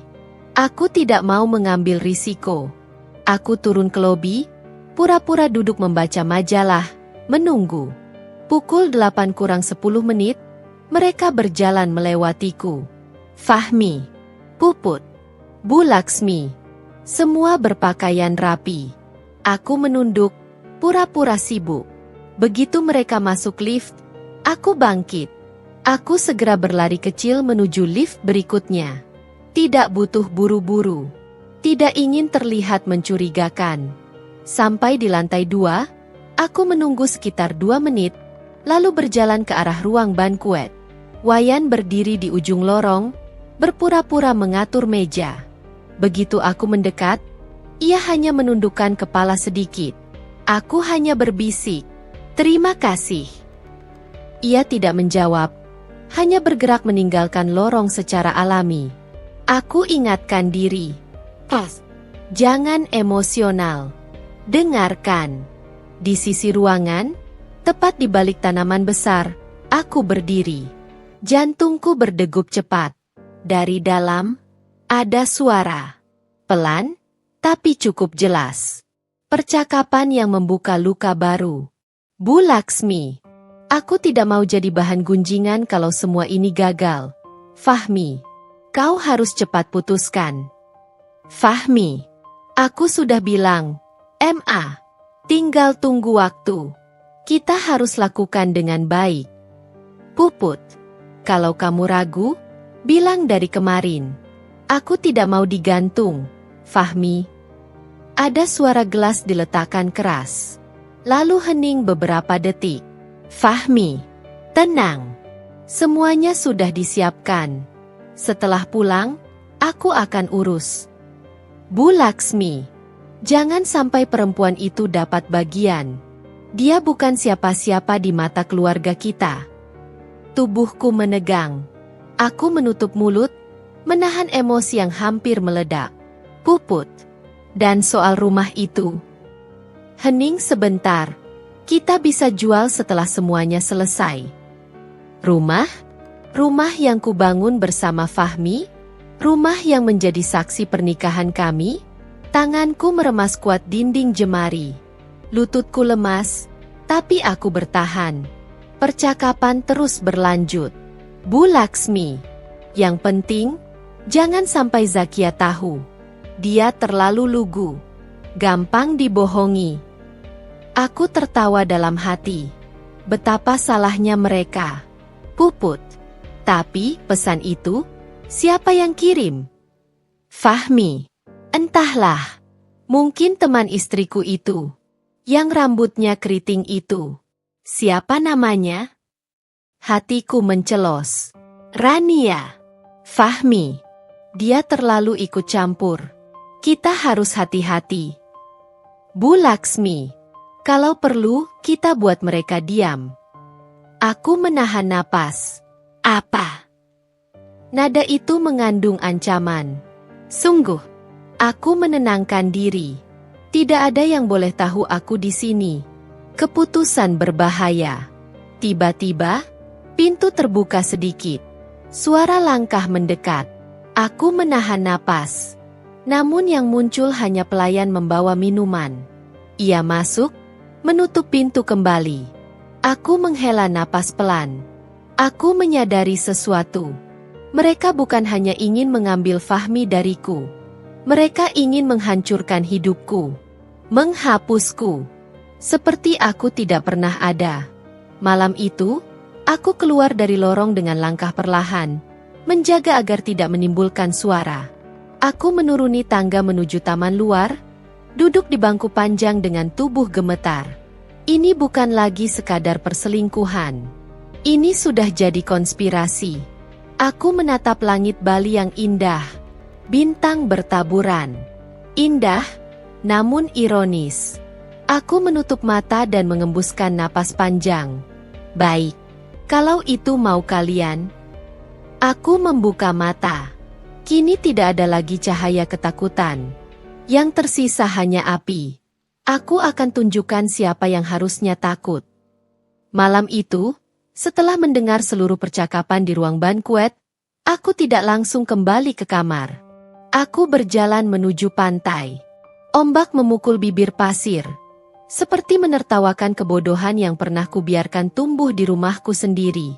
Aku tidak mau mengambil risiko. Aku turun ke lobi, pura-pura duduk membaca majalah, menunggu. Pukul 8 kurang 10 menit, mereka berjalan melewatiku. Fahmi, Puput, Bu Laksmi, semua berpakaian rapi. Aku menunduk, pura-pura sibuk. Begitu mereka masuk lift, aku bangkit. Aku segera berlari kecil menuju lift berikutnya. Tidak butuh buru-buru. Tidak ingin terlihat mencurigakan. Sampai di lantai 2, aku menunggu sekitar 2 menit, lalu berjalan ke arah ruang bankuet. Wayan berdiri di ujung lorong, berpura-pura mengatur meja. Begitu aku mendekat, ia hanya menundukkan kepala sedikit. Aku hanya berbisik, "Terima kasih." Ia tidak menjawab, hanya bergerak meninggalkan lorong secara alami. Aku ingatkan diri, jangan emosional. Dengarkan. Di sisi ruangan, tepat di balik tanaman besar, aku berdiri. Jantungku berdegup cepat. Dari dalam, ada suara. Pelan, tapi cukup jelas. Percakapan yang membuka luka baru. Bu Laksmi, aku tidak mau jadi bahan gunjingan kalau semua ini gagal. Fahmi, kau harus cepat putuskan. Fahmi, aku sudah bilang, MA, tinggal tunggu waktu. Kita harus lakukan dengan baik. Puput, kalau kamu ragu, bilang dari kemarin. Aku tidak mau digantung, Fahmi. Ada suara gelas diletakkan keras. Lalu hening beberapa detik. Fahmi, tenang. Semuanya sudah disiapkan. Setelah pulang, aku akan urus. Bu Laksmi, jangan sampai perempuan itu dapat bagian. Dia bukan siapa-siapa di mata keluarga kita. Tubuhku menegang. Aku menutup mulut, menahan emosi yang hampir meledak. Puput. Dan soal rumah itu. Hening sebentar. Kita bisa jual setelah semuanya selesai. Rumah? Rumah yang kubangun bersama Fahmi? Rumah yang menjadi saksi pernikahan kami? Tanganku meremas kuat dinding jemari. Lututku lemas, tapi aku bertahan. Percakapan terus berlanjut. Bu Laksmi, yang penting, jangan sampai Zakia tahu. Dia terlalu lugu. Gampang dibohongi. Aku tertawa dalam hati. Betapa salahnya mereka. Puput. Tapi pesan itu, siapa yang kirim? Fahmi. Entahlah. Mungkin teman istriku itu. Yang rambutnya keriting itu. Siapa namanya? Hatiku mencelos. Rania. Fahmi. Dia terlalu ikut campur. Kita harus hati-hati. Bu Laksmi, kalau perlu, kita buat mereka diam. Aku menahan napas. Apa? Nada itu mengandung ancaman. Sungguh, aku menenangkan diri. Tidak ada yang boleh tahu aku di sini. Keputusan berbahaya. Tiba-tiba, pintu terbuka sedikit. Suara langkah mendekat. Aku menahan napas. Namun yang muncul hanya pelayan membawa minuman. Ia masuk, menutup pintu kembali. Aku menghela napas pelan. Aku menyadari sesuatu. Mereka bukan hanya ingin mengambil Fahmi dariku. Mereka ingin menghancurkan hidupku. Menghapusku. Seperti aku tidak pernah ada. Malam itu, aku keluar dari lorong dengan langkah perlahan, menjaga agar tidak menimbulkan suara. Aku menuruni tangga menuju taman luar, duduk di bangku panjang dengan tubuh gemetar. Ini bukan lagi sekadar perselingkuhan. Ini sudah jadi konspirasi. Aku menatap langit Bali yang indah. Bintang bertaburan. Indah, namun ironis. Aku menutup mata dan mengembuskan napas panjang. Baik, kalau itu mau kalian. Aku membuka mata. Kini tidak ada lagi cahaya ketakutan. Yang tersisa hanya api. Aku akan tunjukkan siapa yang harusnya takut. Malam itu, Setelah mendengar seluruh percakapan di ruang bankuet, aku tidak langsung kembali ke kamar. Aku berjalan menuju pantai. Ombak memukul bibir pasir, seperti menertawakan kebodohan yang pernah kubiarkan tumbuh di rumahku sendiri.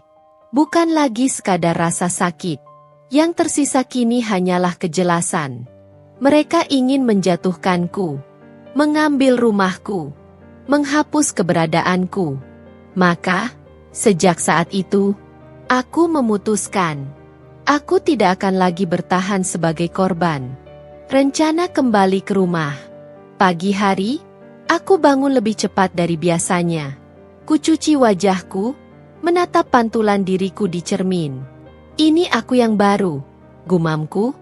Bukan lagi sekadar rasa sakit. Yang tersisa kini hanyalah kejelasan. Mereka ingin menjatuhkanku, mengambil rumahku, menghapus keberadaanku. Maka, sejak saat itu, aku memutuskan, aku tidak akan lagi bertahan sebagai korban. Rencana kembali ke rumah. Pagi hari, aku bangun lebih cepat dari biasanya. Kucuci wajahku, menatap pantulan diriku di cermin. Ini aku yang baru, gumamku.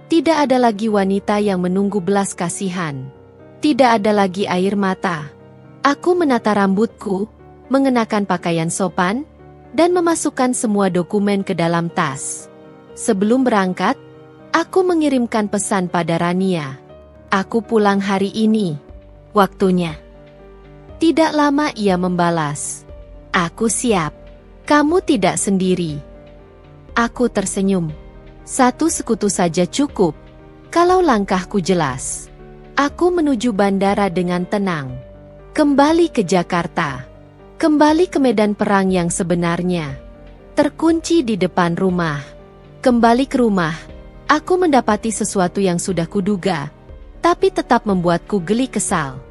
Tidak ada lagi wanita yang menunggu belas kasihan. Tidak ada lagi air mata. Aku menata rambutku, mengenakan pakaian sopan, dan memasukkan semua dokumen ke dalam tas. Sebelum berangkat, aku mengirimkan pesan pada Rania. Aku pulang hari ini. Waktunya. Tidak lama ia membalas. Aku siap. Kamu tidak sendiri. Aku tersenyum. Satu sekutu saja cukup. Kalau langkahku jelas. Aku menuju bandara dengan tenang. Kembali ke Jakarta. Kembali ke medan perang yang sebenarnya. Terkunci di depan rumah. Kembali ke rumah. Aku mendapati sesuatu yang sudah kuduga, tapi tetap membuatku geli kesal.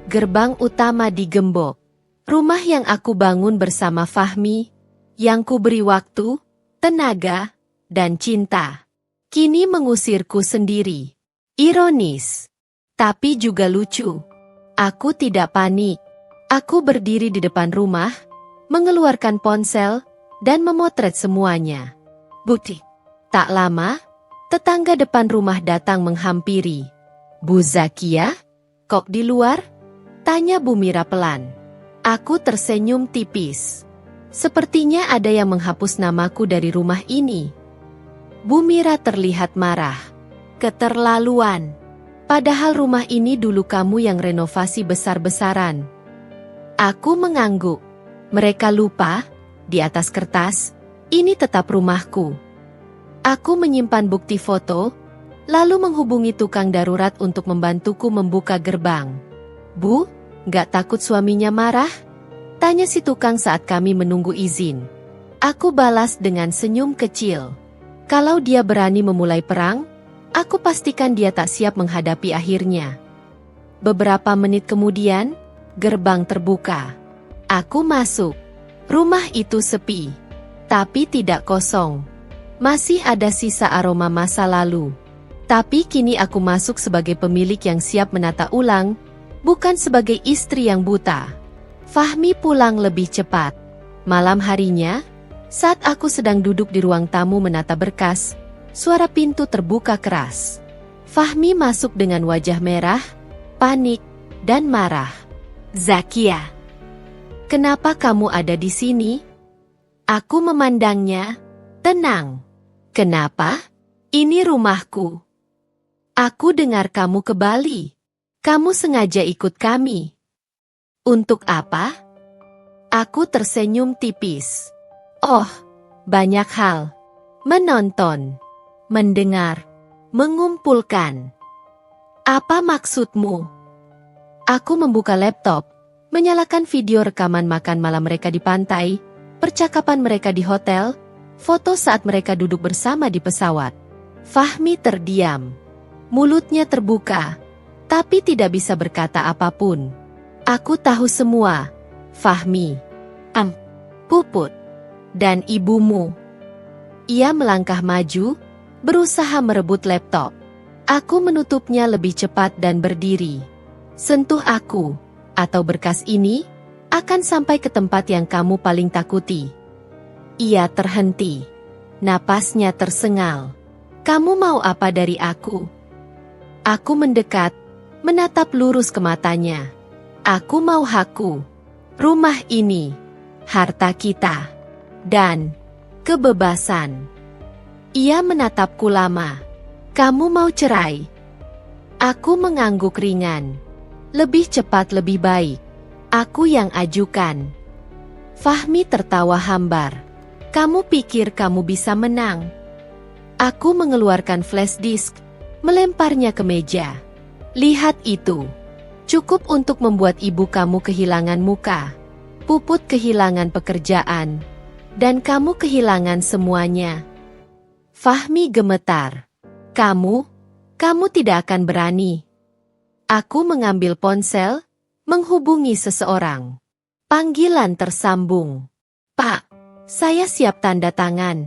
Gerbang utama digembok. Rumah yang aku bangun bersama Fahmi, yang kuberi waktu, tenaga, dan cinta, kini mengusirku sendiri. Ironis, tapi juga lucu. Aku tidak panik. Aku berdiri di depan rumah, mengeluarkan ponsel, dan memotret semuanya. Bukti. Tak lama, tetangga depan rumah datang menghampiri. Bu Zakia, kok di luar? Tanya Bu Mira pelan. Aku tersenyum tipis. Sepertinya ada yang menghapus namaku dari rumah ini. Bu Mira terlihat marah. Keterlaluan. Padahal rumah ini dulu kamu yang renovasi besar-besaran. Aku mengangguk. Mereka lupa, di atas kertas, ini tetap rumahku. Aku menyimpan bukti foto, lalu menghubungi tukang darurat untuk membantuku membuka gerbang. Bu, gak takut suaminya marah? Tanya si tukang saat kami menunggu izin. Aku balas dengan senyum kecil. Kalau dia berani memulai perang, aku pastikan dia tak siap menghadapi akhirnya. Beberapa menit kemudian, gerbang terbuka. Aku masuk. Rumah itu sepi, tapi tidak kosong. Masih ada sisa aroma masa lalu. Tapi kini aku masuk sebagai pemilik yang siap menata ulang, bukan sebagai istri yang buta. Fahmi pulang lebih cepat. Malam harinya, saat aku sedang duduk di ruang tamu menata berkas, suara pintu terbuka keras. Fahmi masuk dengan wajah merah, panik, dan marah. Zakia, kenapa kamu ada di sini? Aku memandangnya, tenang. Kenapa? Ini rumahku. Aku dengar kamu ke Bali. Kamu sengaja ikut kami. Untuk apa? Aku tersenyum tipis. Oh, banyak hal. Menonton, mendengar, mengumpulkan. Apa maksudmu? Aku membuka laptop, menyalakan video rekaman makan malam mereka di pantai, percakapan mereka di hotel, foto saat mereka duduk bersama di pesawat. Fahmi terdiam. Mulutnya terbuka, tapi tidak bisa berkata apapun. Aku tahu semua, Fahmi. Puput. Dan ibumu. Ia melangkah maju, berusaha merebut laptop. Aku menutupnya lebih cepat dan berdiri. Sentuh aku, atau berkas ini, akan sampai ke tempat yang kamu paling takuti. Ia terhenti. Napasnya tersengal. Kamu mau apa dari aku? Aku mendekat, menatap lurus ke matanya. Aku mau hakku, rumah ini, harta kita, dan kebebasan. Ia menatapku lama. Kamu mau cerai? Aku mengangguk ringan. Lebih cepat lebih baik. Aku yang ajukan. Fahmi tertawa hambar. Kamu pikir kamu bisa menang? Aku mengeluarkan flash disk, melemparnya ke meja. Lihat itu. Cukup untuk membuat ibu kamu kehilangan muka. Puput kehilangan pekerjaan. Dan kamu kehilangan semuanya. Fahmi gemetar. Kamu tidak akan berani. Aku mengambil ponsel, menghubungi seseorang. Panggilan tersambung. Pak, saya siap tanda tangan.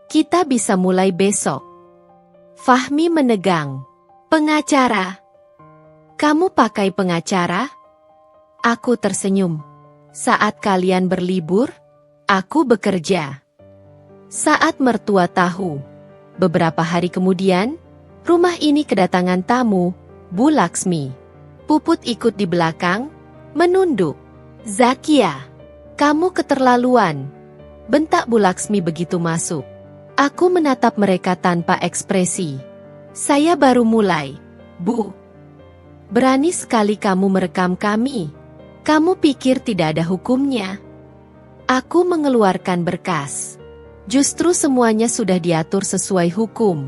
Kita bisa mulai besok. Fahmi menegang. Pengacara. Kamu pakai pengacara? Aku tersenyum. Saat kalian berlibur, aku bekerja. Saat mertua tahu. Beberapa hari kemudian, rumah ini kedatangan tamu, Bu Laksmi. Puput ikut di belakang, menunduk. Zakia, kamu keterlaluan. Bentak Bu Laksmi begitu masuk. Aku menatap mereka tanpa ekspresi. Saya baru mulai, Bu. Berani sekali kamu merekam kami. Kamu pikir tidak ada hukumnya? Aku mengeluarkan berkas. Justru semuanya sudah diatur sesuai hukum.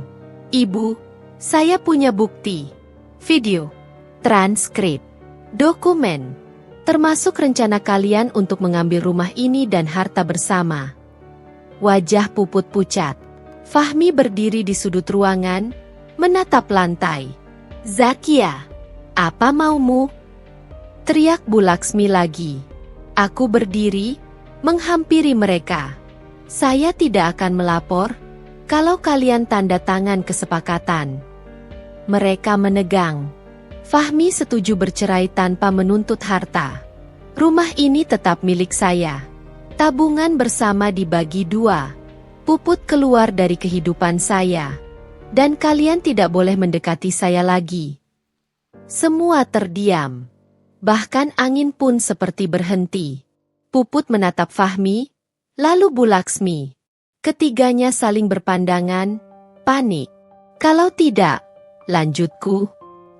Ibu, saya punya bukti. Video, transkrip, dokumen. Termasuk rencana kalian untuk mengambil rumah ini dan harta bersama. Wajah Puput pucat. Fahmi berdiri di sudut ruangan, menatap lantai. Zakia, apa maumu? Teriak Bu Laksmi lagi. Aku berdiri, menghampiri mereka. Saya tidak akan melapor, kalau kalian tanda tangan kesepakatan. Mereka menegang. Fahmi setuju bercerai tanpa menuntut harta. Rumah ini tetap milik saya. Tabungan bersama dibagi 2. Puput keluar dari kehidupan saya. Dan kalian tidak boleh mendekati saya lagi. Semua terdiam. Bahkan angin pun seperti berhenti. Puput menatap Fahmi, lalu Bu Laksmi. Ketiganya saling berpandangan, panik. Kalau tidak, lanjutku.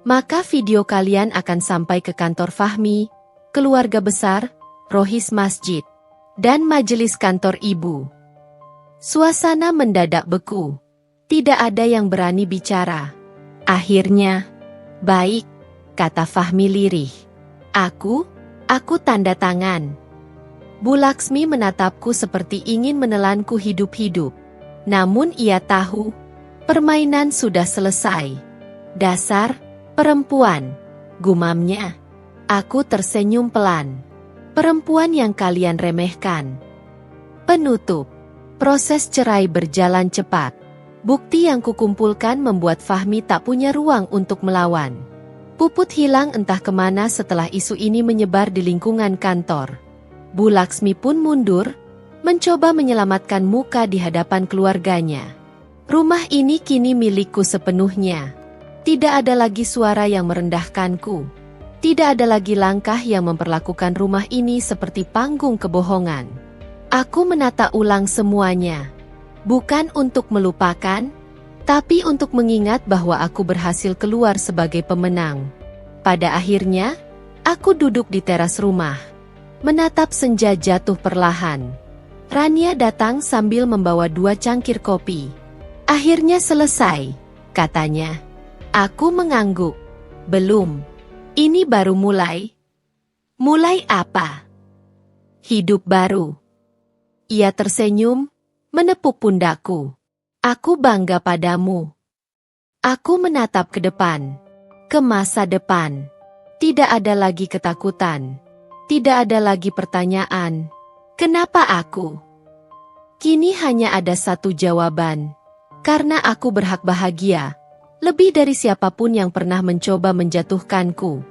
Maka video kalian akan sampai ke kantor Fahmi, keluarga besar, rohis masjid, dan majelis kantor ibu. Suasana mendadak beku. Tidak ada yang berani bicara. Akhirnya, baik, kata Fahmi lirih. Aku tanda tangan. Bu Laksmi menatapku seperti ingin menelanku hidup-hidup. Namun ia tahu, permainan sudah selesai. Dasar perempuan, gumamnya. Aku tersenyum pelan. Perempuan yang kalian remehkan. Penutup. Proses cerai berjalan cepat. Bukti yang kukumpulkan membuat Fahmi tak punya ruang untuk melawan. Puput hilang entah kemana setelah isu ini menyebar di lingkungan kantor. Bu Laksmi pun mundur, mencoba menyelamatkan muka di hadapan keluarganya. Rumah ini kini milikku sepenuhnya. Tidak ada lagi suara yang merendahkanku. Tidak ada lagi langkah yang memperlakukan rumah ini seperti panggung kebohongan. Aku menata ulang semuanya. Bukan untuk melupakan, tapi untuk mengingat bahwa aku berhasil keluar sebagai pemenang. Pada akhirnya, aku duduk di teras rumah, menatap senja jatuh perlahan. Rania datang sambil membawa 2 cangkir kopi. Akhirnya selesai, katanya. Aku mengangguk. Belum. Ini baru mulai. Mulai apa? Hidup baru. Ia tersenyum, menepuk pundakku. Aku bangga padamu. Aku menatap ke depan. Ke masa depan. Tidak ada lagi ketakutan. Tidak ada lagi pertanyaan. Kenapa aku? Kini hanya ada satu jawaban. Karena aku berhak bahagia. Lebih dari siapapun yang pernah mencoba menjatuhkanku.